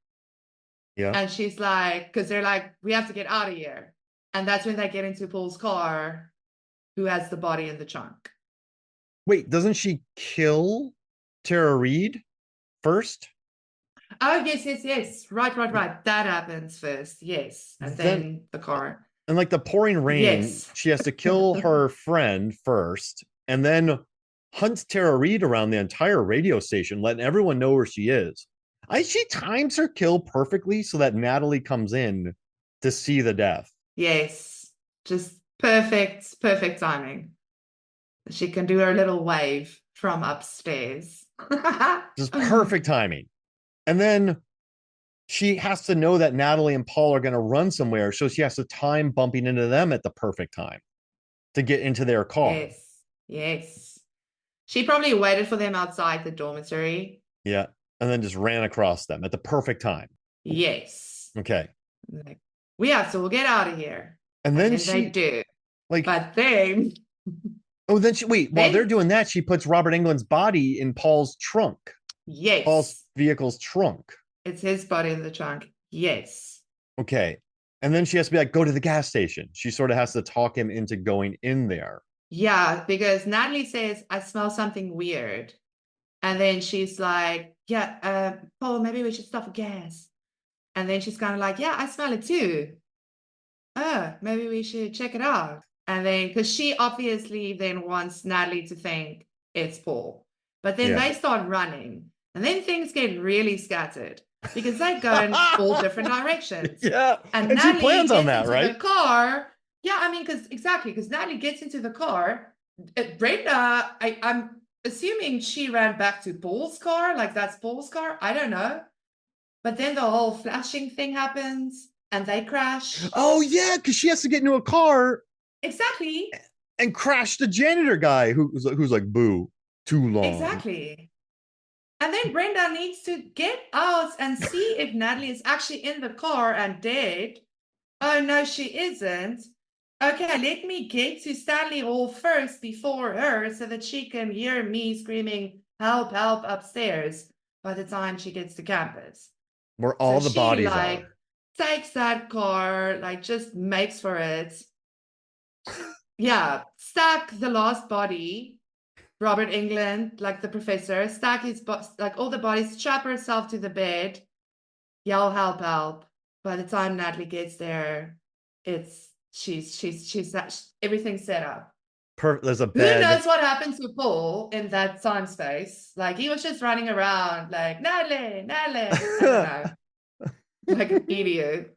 Speaker 1: yeah.
Speaker 2: and she's like, because they're like, we have to get out of here. And that's when they get into Paul's car, who has the body in the trunk.
Speaker 1: Wait, doesn't she kill Tara Reid first?
Speaker 2: Oh, yes, yes, yes. Right. That happens first. Yes. And
Speaker 1: Then,
Speaker 2: then the car.
Speaker 1: and like the pouring rain,
Speaker 2: Yes.
Speaker 1: she has to kill her friend first and then hunts Tara Reid around the entire radio station, letting everyone know where she is. She times her kill perfectly so that Natalie comes in to see the death.
Speaker 2: Yes. Just perfect timing. She can do her little wave from upstairs.
Speaker 1: Just perfect timing. And then she has to know that Natalie and Paul are going to run somewhere. So she has to time bumping into them at the perfect time to get into their car.
Speaker 2: Yes. Yes. She probably waited for them outside the dormitory.
Speaker 1: Yeah. And then just ran across them at the perfect time.
Speaker 2: Yes.
Speaker 1: Okay.
Speaker 2: Like, we have to, we'll get out of here.
Speaker 1: And
Speaker 2: And
Speaker 1: then
Speaker 2: then they
Speaker 1: she,
Speaker 2: do.
Speaker 1: like,
Speaker 2: But then,
Speaker 1: oh, then she, wait, while they're
Speaker 2: then,
Speaker 1: doing that, she puts Robert Englund's body in Paul's trunk, Paul's
Speaker 2: yes,
Speaker 1: vehicle's trunk.
Speaker 2: it's his body in the trunk. Yes.
Speaker 1: Okay. And then she has to be like, go to the gas station. She sort of has to talk him into going in there.
Speaker 2: Yeah, because Natalie says, I smell something weird. And then she's like, yeah, Paul, maybe we should stop for gas. And then she's kind of like, yeah, I smell it too. Oh, maybe we should check it out. And then, because she obviously then wants Natalie to think it's Paul. But then
Speaker 1: Yeah.
Speaker 2: they start running. And then things get really scattered because they go in all different directions.
Speaker 1: Yeah.
Speaker 2: And
Speaker 1: And she
Speaker 2: Natalie
Speaker 1: plans on
Speaker 2: gets
Speaker 1: that,
Speaker 2: into
Speaker 1: right?
Speaker 2: the car. Yeah, I mean, because Natalie gets into the car. Brenda, I'm assuming she ran back to Paul's car, like that's Paul's car. I don't know. But then the whole flashing thing happens and they crash.
Speaker 1: Oh, yeah. Cause she has to get into a car
Speaker 2: Exactly.
Speaker 1: and crash the janitor guy who's like, boo, too long.
Speaker 2: Exactly. And then Brenda needs to get out and see if Natalie is actually in the car and dead. Oh, no, she isn't. Okay, let me get to Stanley Hall first before her so that she can hear me screaming, help, help upstairs by the time she gets to campus.
Speaker 1: Where
Speaker 2: So
Speaker 1: all the
Speaker 2: she
Speaker 1: bodies
Speaker 2: like
Speaker 1: are.
Speaker 2: takes that car, like just makes for it. Yeah, stack the last body, Robert England, like the professor, stack his like all the bodies, strap herself to the bed, yell help, help. By the time Natalie gets there, it's she's everything's set up.
Speaker 1: There's a
Speaker 2: Who
Speaker 1: bed.
Speaker 2: knows what happened to Paul in that time space? Like he was just running around like Natalie, Natalie. I don't know, like an idiot.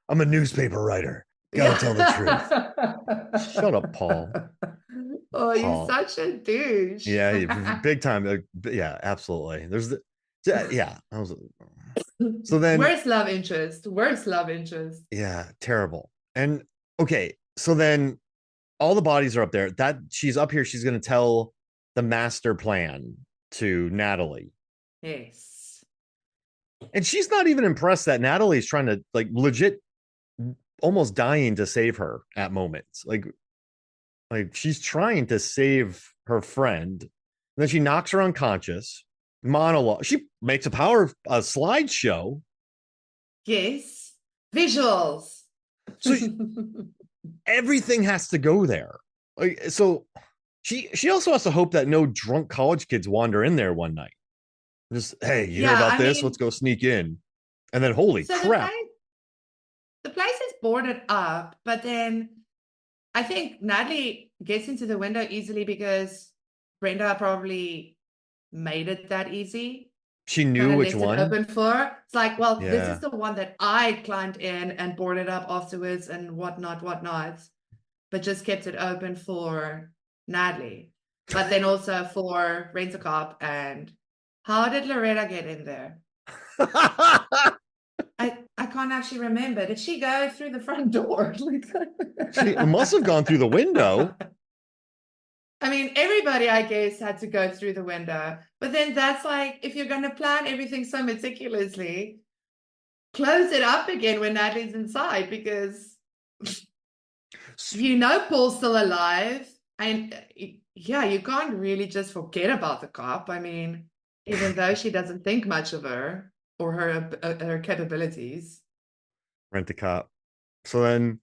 Speaker 1: I'm a newspaper writer. Gotta tell the truth. Shut up, Paul.
Speaker 2: Oh, you're
Speaker 1: Paul.
Speaker 2: such a douche.
Speaker 1: Yeah, big time. Yeah, absolutely. Yeah. So then,
Speaker 2: Worst love interest. Worst love interest.
Speaker 1: yeah, terrible. And okay, so then all the bodies are up there. That she's up here. She's gonna tell the master plan to Natalie,
Speaker 2: Yes.
Speaker 1: and she's not even impressed that Natalie's trying to like legit, almost dying to save her at moments. Like Like she's trying to save her friend. And then she knocks her unconscious. Monologue. She makes a slideshow.
Speaker 2: Yes. Visuals.
Speaker 1: So everything has to go there. Like so she also has to hope that no drunk college kids wander in there one night. Just, hey, you hear
Speaker 2: Yeah,
Speaker 1: about
Speaker 2: I
Speaker 1: this? Let's
Speaker 2: mean,
Speaker 1: go sneak in. And then holy
Speaker 2: so
Speaker 1: crap.
Speaker 2: the place is boarded up, but then I think Natalie gets into the window easily because Brenda probably made it that easy.
Speaker 1: She
Speaker 2: Kind
Speaker 1: knew
Speaker 2: of
Speaker 1: which
Speaker 2: left it
Speaker 1: one.
Speaker 2: open for her. It's like, well, this is
Speaker 1: Yeah.
Speaker 2: the one that I climbed in and boarded up afterwards and whatnot, but just kept it open for Natalie. But then also for Rent a Cop. And how did Loretta get in there? I can't actually remember. Did she go through the front door?
Speaker 1: She must have gone through the window.
Speaker 2: I mean, everybody, I guess, had to go through the window. But then that's like, if you're going to plan everything so meticulously, close it up again when Natalie's inside because Paul's still alive. And yeah, you can't really just forget about the cop. I mean, even though she doesn't think much of her or her capabilities.
Speaker 1: Rent a cop. So then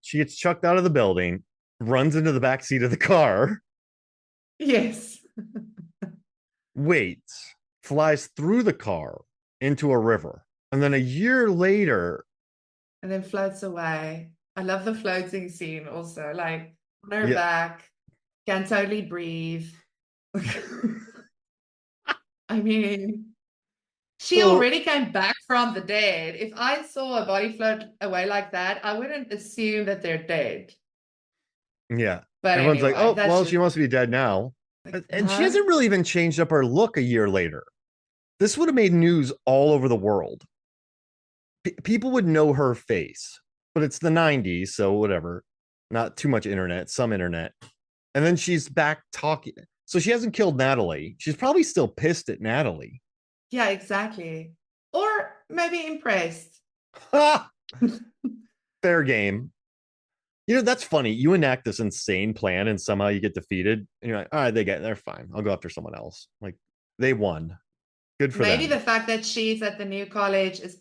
Speaker 1: she gets chucked out of the building, runs into the back seat of the car,
Speaker 2: Yes.
Speaker 1: waits, flies through the car into a river. And then a year later,
Speaker 2: And then floats away. I love the floating scene also. Like on her
Speaker 1: yeah,
Speaker 2: back, can totally breathe. I mean, she
Speaker 1: so
Speaker 2: already came back from the dead. If I saw a body float away like that, I wouldn't assume that they're dead.
Speaker 1: yeah.
Speaker 2: But
Speaker 1: Everyone's like,
Speaker 2: anyway,
Speaker 1: oh,
Speaker 2: that's
Speaker 1: well,
Speaker 2: just
Speaker 1: she must be dead now.
Speaker 2: like,
Speaker 1: And she
Speaker 2: huh?
Speaker 1: hasn't really even changed up her look a year later. This would have made news all over the world. People would know her face, but it's the 90s, so whatever. Not too much internet, some internet. And then she's back talking. So she hasn't killed Natalie. She's probably still pissed at Natalie.
Speaker 2: Yeah, exactly. Or maybe impressed.
Speaker 1: Fair game. That's funny. You enact this insane plan and somehow you get defeated. And you're like, all right, they're fine. I'll go after someone else. Like they won. Good for
Speaker 2: Maybe
Speaker 1: them.
Speaker 2: the fact that she's at the new college is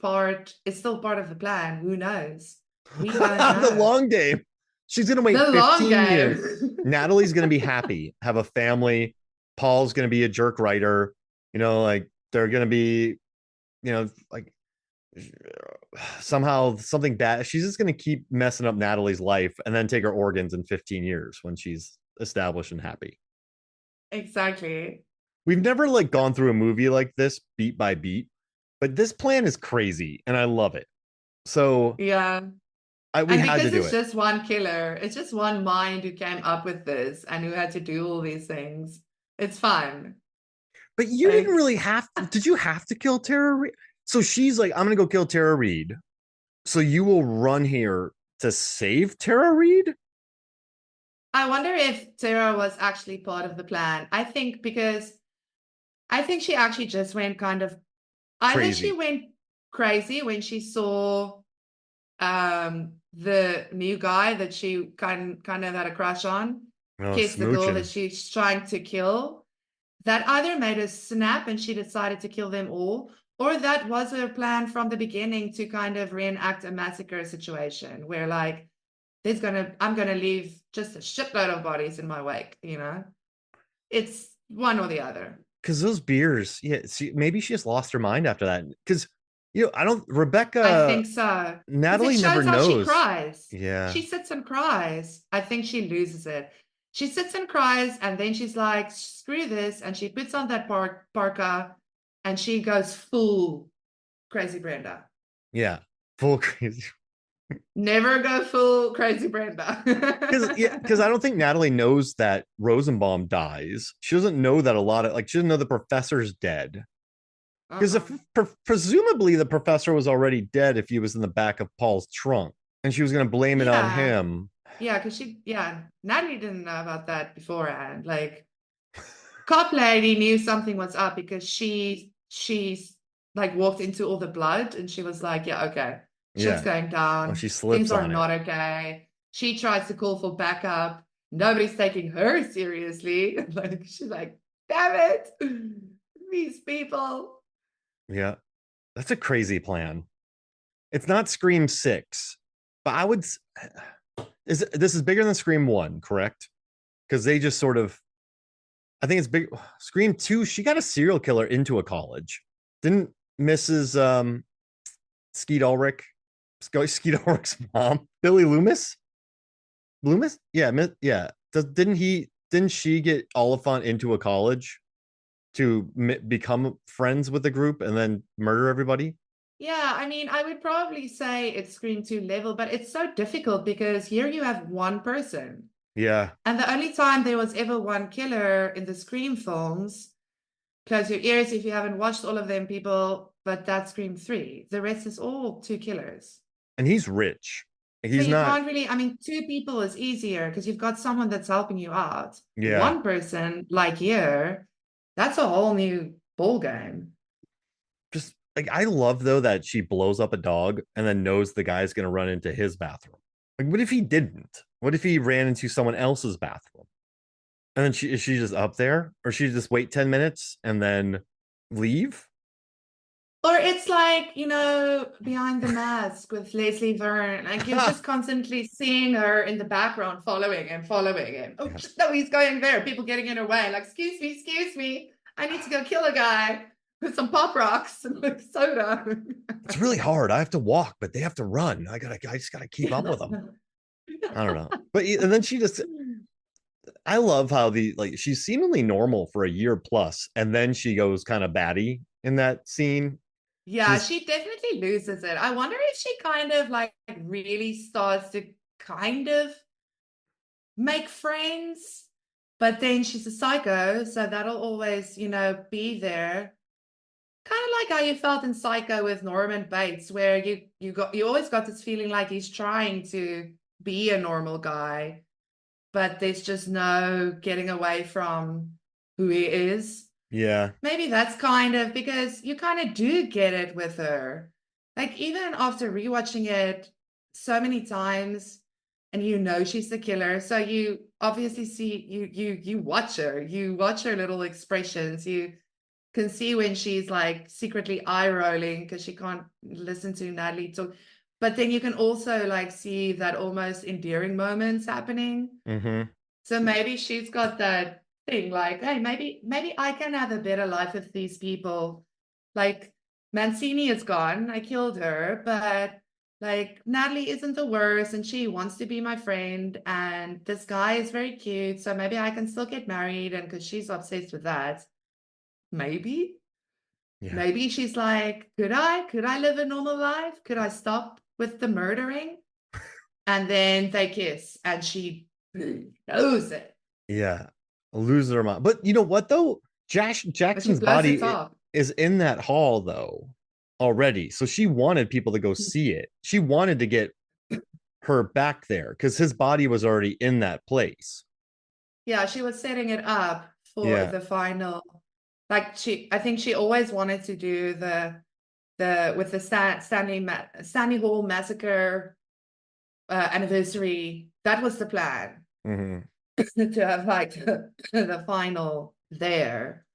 Speaker 2: still part of the plan. Who knows? We don't
Speaker 1: The
Speaker 2: know.
Speaker 1: long game. She's gonna wait
Speaker 2: The long
Speaker 1: 15 years.
Speaker 2: game.
Speaker 1: Natalie's gonna be happy, have a family. Paul's gonna be a jerk writer. Like they're gonna be, like somehow something bad. She's just gonna keep messing up Natalie's life and then take her organs in 15 years when she's established and happy.
Speaker 2: Exactly.
Speaker 1: We've never like gone through a movie like this beat by beat, but this plan is crazy and I love it. So
Speaker 2: Yeah.
Speaker 1: we
Speaker 2: And
Speaker 1: had to
Speaker 2: because
Speaker 1: do
Speaker 2: it's
Speaker 1: it.
Speaker 2: just one killer, it's just one mind who came up with this and who had to do all these things. It's fun.
Speaker 1: But you didn't
Speaker 2: Like,
Speaker 1: really have to. Did you have to kill Tara Reid? So she's like, I'm gonna go kill Tara Reid. So you will run here to save Tara Reid?
Speaker 2: I wonder if Sarah was actually part of the plan. I think because I think she actually just went kind of either she
Speaker 1: Crazy.
Speaker 2: went crazy when she saw the new guy that she kind of had a crush on
Speaker 1: Oh,
Speaker 2: kiss the girl that
Speaker 1: smooching.
Speaker 2: she's trying to kill. That either made her snap and she decided to kill them all, or that was her plan from the beginning to kind of reenact a massacre situation where like I'm gonna leave just a shitload of bodies in my wake. It's one or the other.
Speaker 1: Because those beers, yeah, maybe she just lost her mind after that. Because I don't.
Speaker 2: I
Speaker 1: Rebecca,
Speaker 2: think so. Because it
Speaker 1: Natalie never
Speaker 2: shows how she
Speaker 1: knows.
Speaker 2: cries.
Speaker 1: Yeah,
Speaker 2: She sits and cries. I think she loses it. She sits and cries, and then she's like, screw this. And she puts on that parka and she goes full crazy Brenda.
Speaker 1: yeah, full crazy.
Speaker 2: Never go full crazy Brenda.
Speaker 1: Because I don't think Natalie knows that Rosenbaum dies. She doesn't know that a lot of she doesn't know the professor's dead. Because
Speaker 2: Uh-uh.
Speaker 1: presumably the professor was already dead if he was in the back of Paul's trunk, and she was going to blame it on
Speaker 2: Yeah.
Speaker 1: him.
Speaker 2: Yeah, because Natalie didn't know about that beforehand. Like, cop lady knew something was up because she's like walked into all the blood and she was like, yeah, okay, shit's
Speaker 1: Yeah,
Speaker 2: going
Speaker 1: well,
Speaker 2: down.
Speaker 1: she
Speaker 2: Things
Speaker 1: slips
Speaker 2: are
Speaker 1: on it.
Speaker 2: not okay. She tries to call for backup. Nobody's taking her seriously. Like she's like, damn it, these people.
Speaker 1: Yeah, that's a crazy plan. It's not Scream 6, but I would is this is bigger than Scream 1, correct? Because they just sort of I think it's big. Scream 2, she got a serial killer into a college. Didn't Mrs. Skeet Ulrich, Skeet Ulrich's mom, Billy Loomis? Loomis? Yeah, yeah. Didn't she get Oliphant into a college to become friends with the group and then murder everybody?
Speaker 2: Yeah, I mean, I would probably say it's Scream 2 level, but it's so difficult because here you have one person.
Speaker 1: Yeah.
Speaker 2: And the only time there was ever one killer in the Scream films, close your ears if you haven't watched all of them, people, but that's Scream 3. The rest is all two killers.
Speaker 1: And he's rich.
Speaker 2: So
Speaker 1: He's
Speaker 2: you
Speaker 1: not,
Speaker 2: can't really, I mean, two people is easier because you've got someone that's helping you out.
Speaker 1: yeah.
Speaker 2: One person, like here, that's a whole new ball game.
Speaker 1: Just like I love though that she blows up a dog and then knows the guy's gonna run into his bathroom. Like, what if he didn't? What if he ran into someone else's bathroom? And then is she just up there? Or she just wait 10 minutes and then leave?
Speaker 2: Or it's like, behind the mask with Leslie Verne. Like you're just constantly seeing her in the background, following and following him. Oh,
Speaker 1: Yeah.
Speaker 2: no, he's going there. People getting in her way. Like, excuse me. I need to go kill a guy with some pop rocks and like soda.
Speaker 1: It's really hard. I have to walk, but they have to run. I just gotta keep up with them. I don't know. But and then she just I love how she's seemingly normal for a year plus, and then she goes kind of batty in that scene.
Speaker 2: Yeah,
Speaker 1: She's
Speaker 2: she definitely loses it. I wonder if she kind of like really starts to kind of make friends, but then she's a psycho, so that'll always, be there. Kind of like how you felt in Psycho with Norman Bates, where you always got this feeling like he's trying to be a normal guy, but there's just no getting away from who he is.
Speaker 1: yeah,
Speaker 2: Maybe that's kind of because you kind of do get it with her. Like even after rewatching it so many times and she's the killer, so you obviously see you watch her. You watch her little expressions. You can see when she's like secretly eye rolling because she can't listen to Natalie talk. But then you can also like see that almost endearing moments happening.
Speaker 1: mm-hmm.
Speaker 2: So maybe she's got that thing like, hey, maybe I can have a better life with these people. Like Mancini is gone. I killed her, but like Natalie isn't the worst and she wants to be my friend. And this guy is very cute. So maybe I can still get married and because she's obsessed with that. Maybe.
Speaker 1: Yeah,
Speaker 2: Maybe she's like, could I live a normal life? Could I stop with the murdering? And then they kiss and she knows it.
Speaker 1: yeah, a loser mom. But you know what though?
Speaker 2: But she
Speaker 1: Jackson's
Speaker 2: blows the
Speaker 1: body
Speaker 2: top.
Speaker 1: is in that hall though already, so she wanted people to go see it. She wanted to get her back there because his body was already in that place.
Speaker 2: Yeah, she was setting it up for
Speaker 1: Yeah.
Speaker 2: the final. Like I think she always wanted to do the with the Stanley Hall massacre anniversary. That was the plan
Speaker 1: Mm-hmm.
Speaker 2: to have like the final there.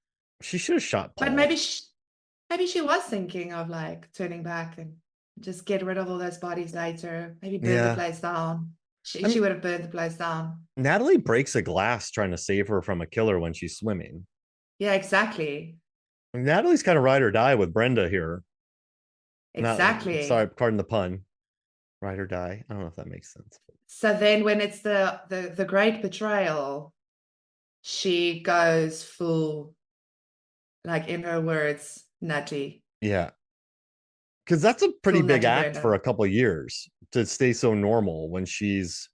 Speaker 1: She should have shot
Speaker 2: But
Speaker 1: Paul.
Speaker 2: maybe she was thinking of like turning back and just get rid of all those bodies later. Maybe burn the
Speaker 1: Yeah.
Speaker 2: place down. She,
Speaker 1: I
Speaker 2: she
Speaker 1: mean,
Speaker 2: would have burned the place down.
Speaker 1: Natalie breaks a glass trying to save her from a killer when she's swimming.
Speaker 2: Yeah, exactly.
Speaker 1: Natalie's kind of ride or die with Brenda here. Not sorry,
Speaker 2: Exactly.
Speaker 1: pardon the pun. Ride or die. I don't know if that makes sense.
Speaker 2: So then when it's the great betrayal, she goes full, like in her words, nutty.
Speaker 1: Yeah. Because that's a pretty
Speaker 2: Full
Speaker 1: big
Speaker 2: nutty
Speaker 1: act for
Speaker 2: Brenda.
Speaker 1: a couple of years to stay so normal when she's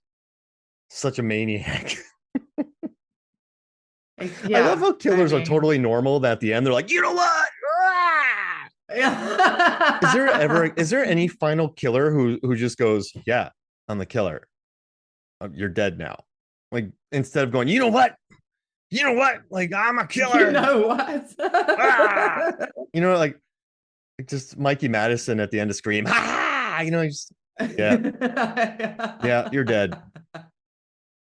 Speaker 1: such a maniac. I love
Speaker 2: Yeah,
Speaker 1: how
Speaker 2: I
Speaker 1: killers are
Speaker 2: mean.
Speaker 1: totally normal that at the end they're like, you know what? Ah!
Speaker 2: Yeah.
Speaker 1: Is there any final killer who just goes, yeah, I'm the killer. You're dead now. Like instead of going, you know what? Like I'm a
Speaker 2: You
Speaker 1: killer.
Speaker 2: know what?
Speaker 1: Ah! You know, like just Mikey Madison at the end of Scream. Ha! You know, just Yeah, yeah, you're dead.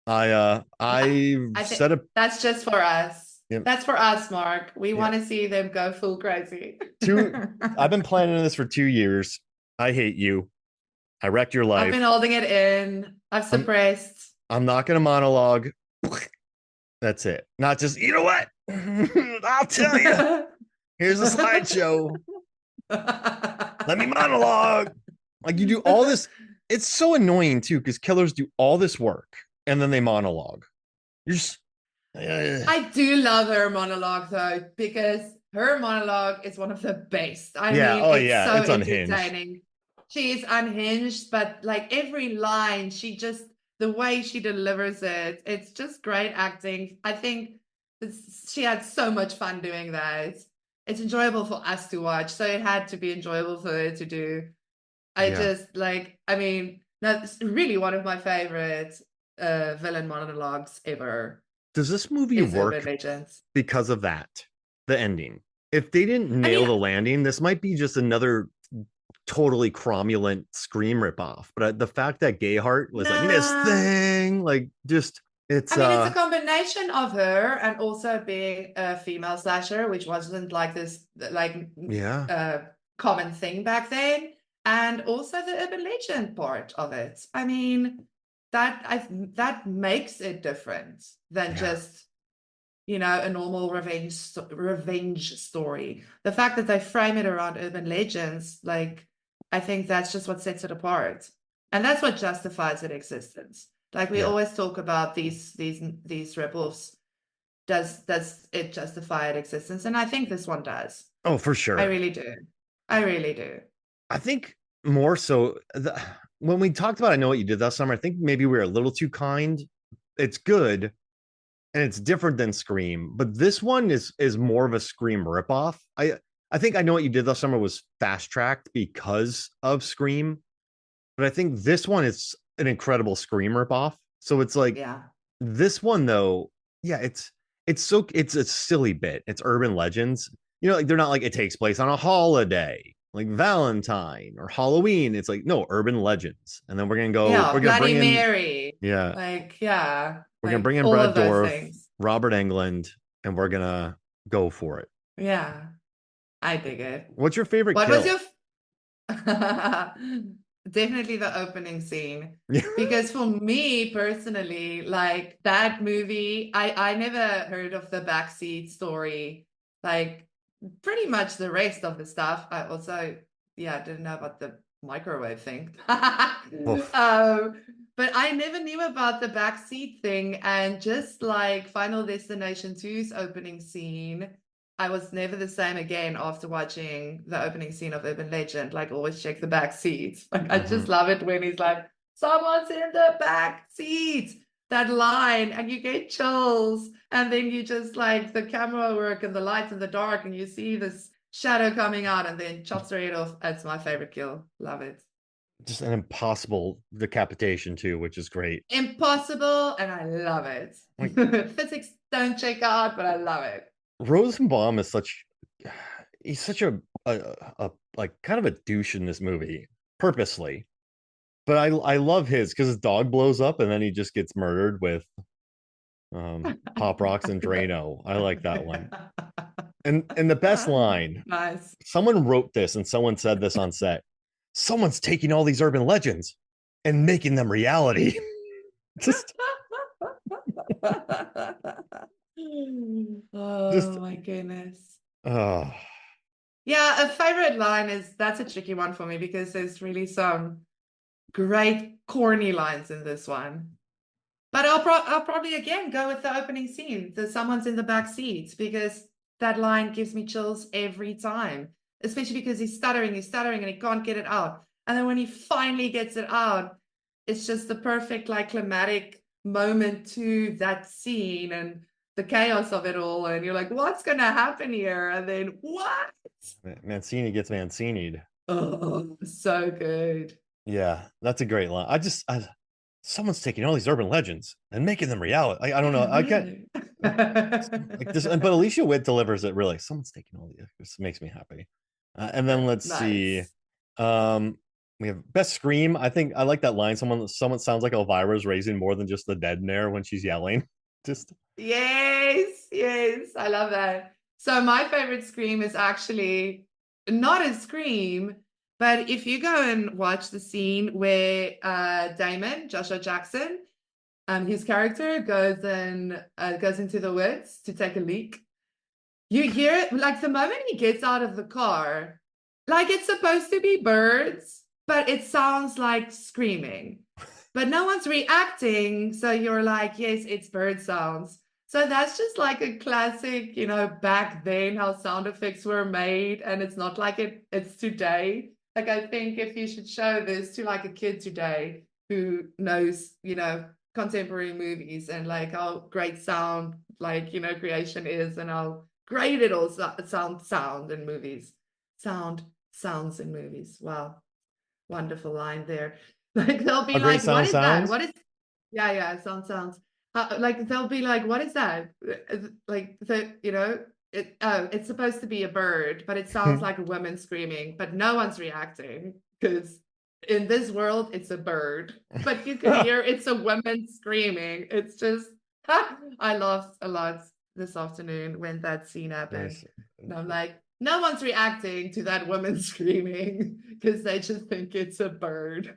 Speaker 1: I
Speaker 2: I think
Speaker 1: set up
Speaker 2: that's just for us.
Speaker 1: yeah,
Speaker 2: That's for us, Mark. We
Speaker 1: yeah,
Speaker 2: want to see them go full crazy.
Speaker 1: two. I've been planning this for 2 years. I hate you. I wrecked your
Speaker 2: I've been
Speaker 1: life.
Speaker 2: holding it in. I've
Speaker 1: I'm
Speaker 2: suppressed.
Speaker 1: I'm not gonna monologue. That's it. Not just, you know what? I'll tell you. Here's a slideshow. Let me monologue. Like you do all this. It's so annoying too, because killers do all this work and then they monologue. You're just
Speaker 2: I do love her monologue though, because her monologue is one of the best. I
Speaker 1: yeah,
Speaker 2: mean,
Speaker 1: oh
Speaker 2: it's
Speaker 1: yeah,
Speaker 2: so
Speaker 1: it's unhinged.
Speaker 2: entertaining. She is unhinged, but like every line, she just, the way she delivers it, it's just great acting. I think she had so much fun doing that. It's enjoyable for us to watch, so it had to be enjoyable for her to do. I
Speaker 1: Yeah.
Speaker 2: just like, I mean, that's really one of my favorite villain monologues ever
Speaker 1: Does this movie
Speaker 2: is Urban
Speaker 1: work
Speaker 2: Legends.
Speaker 1: because of that? The ending. If they didn't
Speaker 2: I
Speaker 1: nail
Speaker 2: mean,
Speaker 1: the landing, this might be just another totally cromulent Scream ripoff. But the fact that Gayheart was like Miss
Speaker 2: nah.
Speaker 1: Thing, like just
Speaker 2: I
Speaker 1: it's
Speaker 2: mean, it's a combination of her and also being a female slasher, which wasn't like this like
Speaker 1: yeah,
Speaker 2: uh common thing back then, and also the urban legend part of it. I mean, that makes it different than
Speaker 1: yeah,
Speaker 2: just a normal revenge story. The fact that they frame it around urban legends, like I think that's just what sets it apart, and that's what justifies its existence. Like we
Speaker 1: yeah.
Speaker 2: always talk about these ripoffs. Does it justify its existence? And I think this one does.
Speaker 1: Oh, for
Speaker 2: I
Speaker 1: sure.
Speaker 2: really do. I really do.
Speaker 1: I think more so when we talked about I Know What You Did Last Summer, I think maybe we were a little too kind. It's good and it's different than Scream, but this one is more of a Scream ripoff. I think I Know What You Did Last Summer was fast tracked because of Scream, but I think this one is an incredible Scream ripoff. So it's like
Speaker 2: Yeah.
Speaker 1: this one though, yeah, it's a silly bit. It's urban legends. Like they're not like it takes place on a holiday, like Valentine or Halloween. It's like no urban legends. And then
Speaker 2: Yeah.
Speaker 1: we're gonna
Speaker 2: Bloody
Speaker 1: bring in
Speaker 2: Mary.
Speaker 1: yeah,
Speaker 2: Like, yeah.
Speaker 1: we're gonna bring
Speaker 2: Like
Speaker 1: in
Speaker 2: all
Speaker 1: Brad
Speaker 2: of those
Speaker 1: Dourif,
Speaker 2: things.
Speaker 1: Robert Englund, and we're gonna go for it.
Speaker 2: Yeah. I dig it.
Speaker 1: What's your favorite
Speaker 2: What was
Speaker 1: kill?
Speaker 2: your definitely the opening scene,
Speaker 1: Yeah.
Speaker 2: because for me personally, like that movie, I never heard of the backseat story. Like pretty much the rest of the stuff I also, yeah, didn't know about the microwave thing.
Speaker 1: Oof.
Speaker 2: But I never knew about the backseat thing, and just like Final Destination 2's opening scene, I was never the same again after watching the opening scene of Urban Legend. Like, always check the back seats. Like, I
Speaker 1: Mhm.
Speaker 2: just love it when he's like, "Someone's in the back seat." That line, and you get chills, and then you just like the camera work and the lights in the dark, and you see this shadow coming out, and then chops her head off. That's my favorite kill. Love it.
Speaker 1: Just an impossible decapitation too, which is great.
Speaker 2: Impossible, and I love it.
Speaker 1: Like
Speaker 2: Physics don't check out, but I love it.
Speaker 1: Rosenbaum is he's such a like kind of a douche in this movie purposely. But I love his because his dog blows up and then he just gets murdered with Pop Rocks and Drano. I like that one. And the best line,
Speaker 2: Nice.
Speaker 1: someone wrote this and someone said this on set. Someone's taking all these urban legends and making them reality. just just
Speaker 2: Oh my goodness.
Speaker 1: uh
Speaker 2: Yeah, a favorite line is, that's a tricky one for me because there's really some great corny lines in this one. But I'll probably again go with the opening scene, the someone's in the back seat, because that line gives me chills every time, especially because he's stuttering, and he can't get it out. And then when he finally gets it out, it's just the perfect like climatic moment to that scene and the chaos of it all. And you're like, what's gonna happen here? And then what?
Speaker 1: Mancini gets Mancini'd.
Speaker 2: Oh, so good.
Speaker 1: Yeah, that's a great line. Someone's taking all these urban legends and making them reality. I don't know.
Speaker 2: I
Speaker 1: I can't
Speaker 2: know.
Speaker 1: like this, but Alicia Witt delivers it really. Someone's taking all these. This makes me happy. And then let's see.
Speaker 2: Nice.
Speaker 1: Um, We have best scream. I think I like that line. Someone sounds like Elvira's raising more than just the dead in there when she's yelling. Just
Speaker 2: Yes, yes, I love that. So my favorite scream is actually not a scream, but if you go and watch the scene where Damon, Joshua Jackson, his character goes into the woods to take a leak. You hear it like the moment he gets out of the car, like it's supposed to be birds, but it sounds like screaming. But no one's reacting, so you're like, yes, it's bird sounds. So that's just like a classic, back then how sound effects were made, and it's not like it's today. Like I think if you should show this to like a kid today who knows, contemporary movies and like how great sound like creation is and how great it all sound in movies. Sounds in movies. Wow. Wonderful line there. Like they'll be
Speaker 1: a great
Speaker 2: like, what
Speaker 1: sound
Speaker 2: is that?
Speaker 1: sounds.
Speaker 2: What is yeah, sounds. Like they'll be like, what is that? Like it's supposed to be a bird, but it sounds like a woman screaming, but no one's reacting because in this world it's a bird. But you can hear it's a woman screaming. It's just I laughed a lot this afternoon when that scene happened.
Speaker 1: Nice.
Speaker 2: And I'm like, no one's reacting to that woman screaming because they just think it's a bird.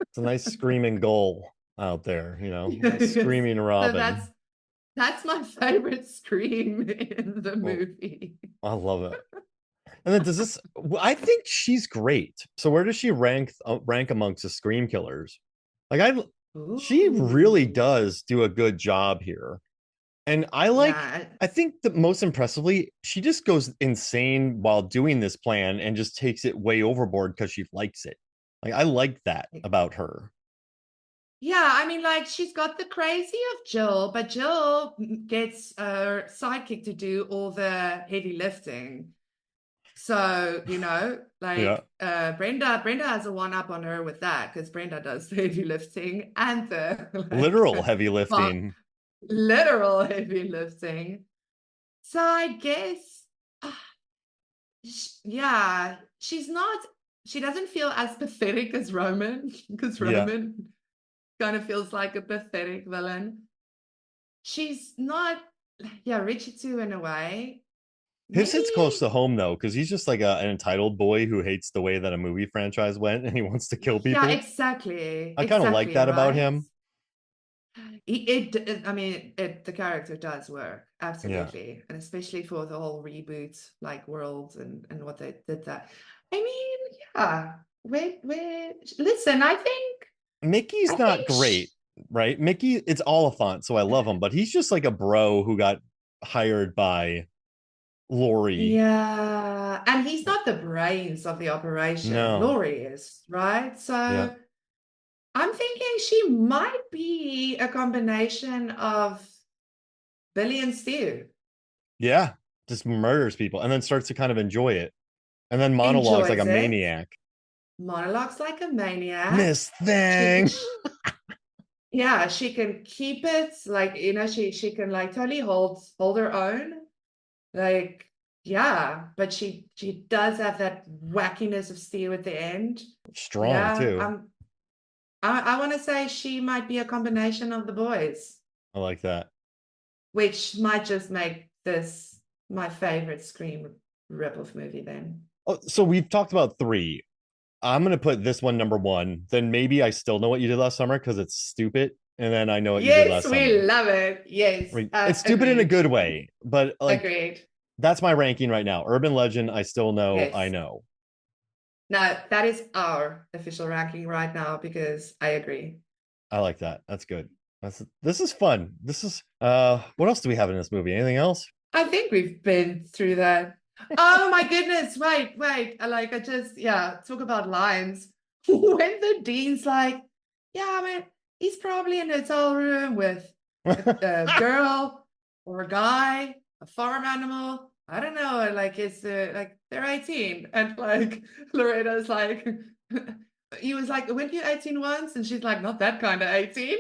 Speaker 1: It's a nice screaming goal out there,
Speaker 2: Yes.
Speaker 1: screaming
Speaker 2: So
Speaker 1: Robin.
Speaker 2: that's my favorite scream in the
Speaker 1: Well,
Speaker 2: movie.
Speaker 1: I love it. And then does this? I think she's great. So where does she rank amongst the scream killers? Like she really
Speaker 2: Ooh.
Speaker 1: does do a good job here. And
Speaker 2: Yeah.
Speaker 1: I think that most impressively, she just goes insane while doing this plan and just takes it way overboard because she likes it. Like I like that about her.
Speaker 2: Yeah, I mean, like she's got the crazy of Jill, but Jill gets her sidekick to do all the heavy lifting. So,
Speaker 1: Yeah.
Speaker 2: like Brenda has a one up on her with that because Brenda does the heavy lifting and the like
Speaker 1: Literal heavy
Speaker 2: well,
Speaker 1: lifting.
Speaker 2: literal heavy lifting. So I guess yeah, she doesn't feel as pathetic as Roman because
Speaker 1: Yeah.
Speaker 2: Roman kind of feels like a pathetic villain. She's not, yeah, Richie too in a way.
Speaker 1: His
Speaker 2: Maybe,
Speaker 1: hits close to home though, because he's just like an entitled boy who hates the way that a movie franchise went and he wants to kill
Speaker 2: yeah,
Speaker 1: people. I kind of like
Speaker 2: exactly
Speaker 1: that about
Speaker 2: right.
Speaker 1: him.
Speaker 2: I mean, the character does work
Speaker 1: Yeah.
Speaker 2: absolutely, and especially for the whole reboot, like worlds and what they did that. I mean, yeah. Where? Listen, I
Speaker 1: Mickey's not
Speaker 2: think.
Speaker 1: great, right? Mickey, it's Oliphant, so I love him, but he's just like a bro who got hired by Lori.
Speaker 2: Yeah, and he's not the brains of the operation.
Speaker 1: No.
Speaker 2: Laurie is, right?
Speaker 1: Yeah.
Speaker 2: So I'm thinking she might be a combination of Billy and Stu.
Speaker 1: Yeah. Just murders people and then starts to kind of enjoy it. And then monologues like a
Speaker 2: Enjoys it,
Speaker 1: maniac.
Speaker 2: monologues like a maniac.
Speaker 1: Miss
Speaker 2: She can,
Speaker 1: Thang.
Speaker 2: yeah, she can keep it like she can like totally hold her own. Like, yeah, but she does have that wackiness of Stu at the end.
Speaker 1: Strong
Speaker 2: Yeah,
Speaker 1: too.
Speaker 2: I want to say she might be a combination of the boys,
Speaker 1: I like that.
Speaker 2: which might just make this my favorite Scream ripoff movie then.
Speaker 1: Oh, so we've talked about three. I'm gonna put this one number one. Then maybe I still know what you did last summer because it's stupid. And then I know what you did
Speaker 2: Yes,
Speaker 1: last
Speaker 2: we
Speaker 1: summer.
Speaker 2: love it. Yes,
Speaker 1: Like, it's stupid in a
Speaker 2: agreed.
Speaker 1: good way, but like
Speaker 2: Agreed.
Speaker 1: that's my ranking right now. Urban Legend, I still know, I
Speaker 2: Yes.
Speaker 1: know.
Speaker 2: Now that is our official ranking right now because I agree.
Speaker 1: I like that. That's good. This is fun. This is what else do we have in this movie? Anything else?
Speaker 2: I think we've been through that. Oh my goodness, wait. I just, yeah, talk about lines. When the dean's like, yeah, I mean, he's probably in a hotel room with a girl or a guy, a farm animal. I don't know, like it's like they're 18. And like Loretta's like, he was like, weren't you 18 once? And she's like, not that kind of 18.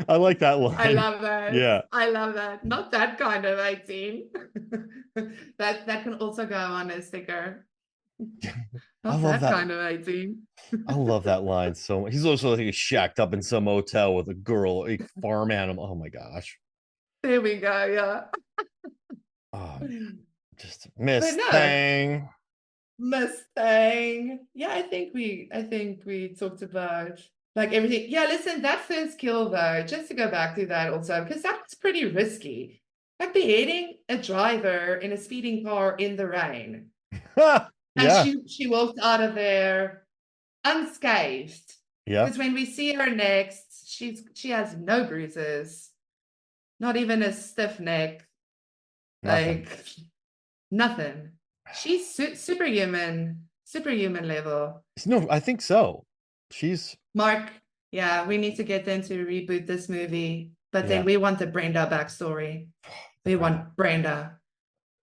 Speaker 1: I like that
Speaker 2: I
Speaker 1: line.
Speaker 2: love that.
Speaker 1: Yeah.
Speaker 2: I love that. Not that kind of 18. That can also go on a sticker.
Speaker 1: I
Speaker 2: Not
Speaker 1: love
Speaker 2: that
Speaker 1: that.
Speaker 2: kind of 18.
Speaker 1: I love that line so much. He's also like shacked up in some hotel with a girl, a farm animal. Oh my gosh.
Speaker 2: There we go. Yeah.
Speaker 1: Oh man. Just
Speaker 2: But
Speaker 1: Miss
Speaker 2: no,
Speaker 1: Thang.
Speaker 2: Mustang. Yeah, I think we talked about like everything. Yeah, listen, that first kill though, just to go back to that also, because that was pretty risky. Like beheading a driver in a speeding car in the rain. And
Speaker 1: Yeah.
Speaker 2: she walked out of there unscathed.
Speaker 1: Yeah.
Speaker 2: Because when we see her next, she has no bruises, not even a stiff neck,
Speaker 1: Nothing.
Speaker 2: like nothing. She's superhuman, superhuman level.
Speaker 1: No, I think so. She's
Speaker 2: Mark, yeah, we need to get them to reboot this movie, but then
Speaker 1: yeah.
Speaker 2: we want the Brenda backstory.
Speaker 1: The
Speaker 2: We
Speaker 1: Brenda.
Speaker 2: want Brenda.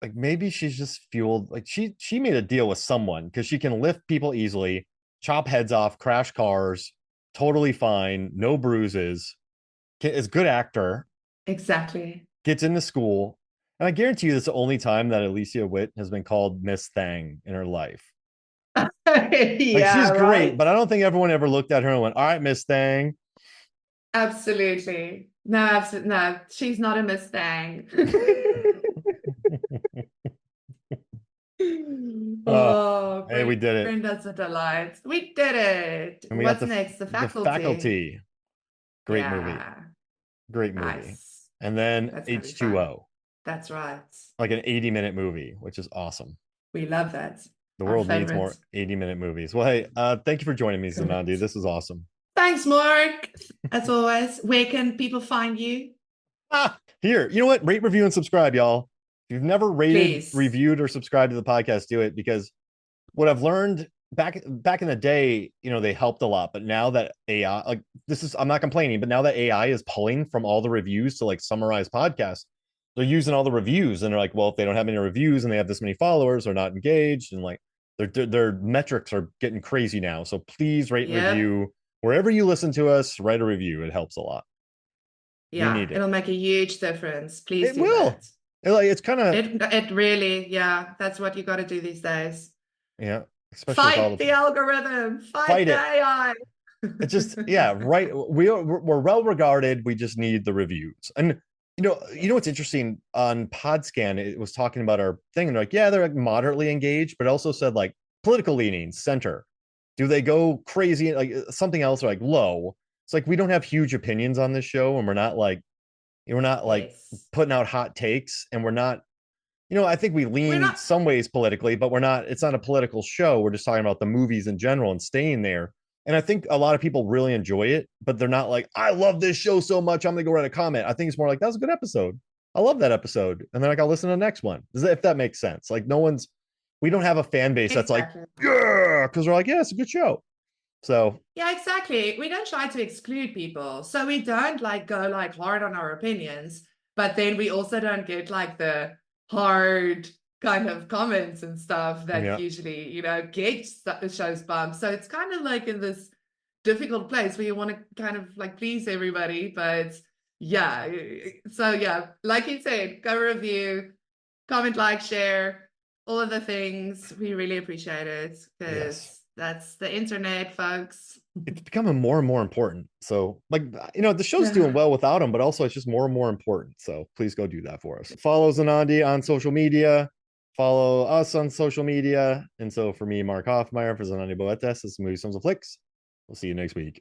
Speaker 1: Like maybe she's just fueled. Like she made a deal with someone because she can lift people easily, chop heads off, crash cars, totally fine, no bruises. Is good actor,
Speaker 2: Exactly.
Speaker 1: gets into school, and I guarantee you, that's the only time that Alicia Witt has been called Miss Thang in her life. Like
Speaker 2: Yeah,
Speaker 1: she's great,
Speaker 2: right.
Speaker 1: but I don't think everyone ever looked at her and went, "All right, Miss Thang."
Speaker 2: Absolutely. No, absolutely. No, she's not a Mustang.
Speaker 1: Oh,
Speaker 2: Oh,
Speaker 1: hey, we did it,
Speaker 2: Brenda's a delight. We did it.
Speaker 1: and we got
Speaker 2: What's next? The
Speaker 1: the
Speaker 2: faculty.
Speaker 1: faculty. Great movie,
Speaker 2: Yeah,
Speaker 1: great movie,
Speaker 2: nice.
Speaker 1: and then
Speaker 2: That's gonna be fun.
Speaker 1: H2O,
Speaker 2: That's right.
Speaker 1: like an 80-minute movie, which is awesome.
Speaker 2: We love that.
Speaker 1: The
Speaker 2: Our
Speaker 1: world needs
Speaker 2: favorite.
Speaker 1: more 80-minute movies. Well, hey, thank you for joining me, Zanandi.
Speaker 2: Correct.
Speaker 1: This is awesome.
Speaker 2: Thanks, Mark. As always, where can people find you?
Speaker 1: Here, you know what? Rate, review, and subscribe, y'all. If you've never rated,
Speaker 2: Please.
Speaker 1: reviewed, or subscribed to the podcast, do it because what I've learned back in the day, they helped a lot. But now that AI, like this is, I'm not complaining, but now that AI is pulling from all the reviews to like summarize podcasts, they're using all the reviews, and they're like, well, if they don't have any reviews and they have this many followers, they're not engaged, and like their metrics are getting crazy now. So please rate and
Speaker 2: Yep.
Speaker 1: review wherever you listen to us. Write a review; it helps a lot. We
Speaker 2: Yeah,
Speaker 1: need it.
Speaker 2: it'll make a huge difference. Please
Speaker 1: It
Speaker 2: do
Speaker 1: will.
Speaker 2: that.
Speaker 1: It's kind of
Speaker 2: It really, yeah, that's what you got to do these days.
Speaker 1: yeah, especially with all
Speaker 2: Fight
Speaker 1: the
Speaker 2: the algorithm, fight
Speaker 1: fight
Speaker 2: the
Speaker 1: it.
Speaker 2: AI.
Speaker 1: It's just yeah, right. We're well regarded. We just need the reviews. And what's interesting on Podscan? It was talking about our thing, and they're like, yeah, they're like moderately engaged, but also said like political leanings, center. Do they go crazy? Like something else, or like low? It's like we don't have huge opinions on this show, and we're not like
Speaker 2: Yes.
Speaker 1: putting out hot takes, and we're not I think we
Speaker 2: We're
Speaker 1: lean
Speaker 2: not,
Speaker 1: some ways politically, but it's not a political show. We're just talking about the movies in general and staying there. And I think a lot of people really enjoy it, but they're not like, I love this show so much. I'm going to go write a comment. I think it's more like, that was a good episode. I love that episode. And then like, I'll listen to the next one. If that makes sense. Like, we don't have a fan base that's like,
Speaker 2: exactly.
Speaker 1: yeah, because we're like, yeah, it's a good show. So,
Speaker 2: Yeah, exactly. We don't try to exclude people. So we don't like go like hard on our opinions, but then we also don't get like the hard kind of comments and stuff that
Speaker 1: yeah,
Speaker 2: usually, get shows bumps. So it's kind of like in this difficult place where you want to kind of like please everybody, but yeah. So yeah, like you said, go review, comment, like, share, all of the things. We really appreciate it
Speaker 1: yes.
Speaker 2: because that's the internet, folks.
Speaker 1: It's becoming more and more important. So, like, the show's doing
Speaker 2: Yeah.
Speaker 1: well without them, but also it's just more and more important. So, please go do that for us. Follow Zanandi on social media. Follow us on social media. And so, for me, Mark Hoffmeyer, for Zanandi Boetes, this is Movie Sums of Flicks. We'll see you next week.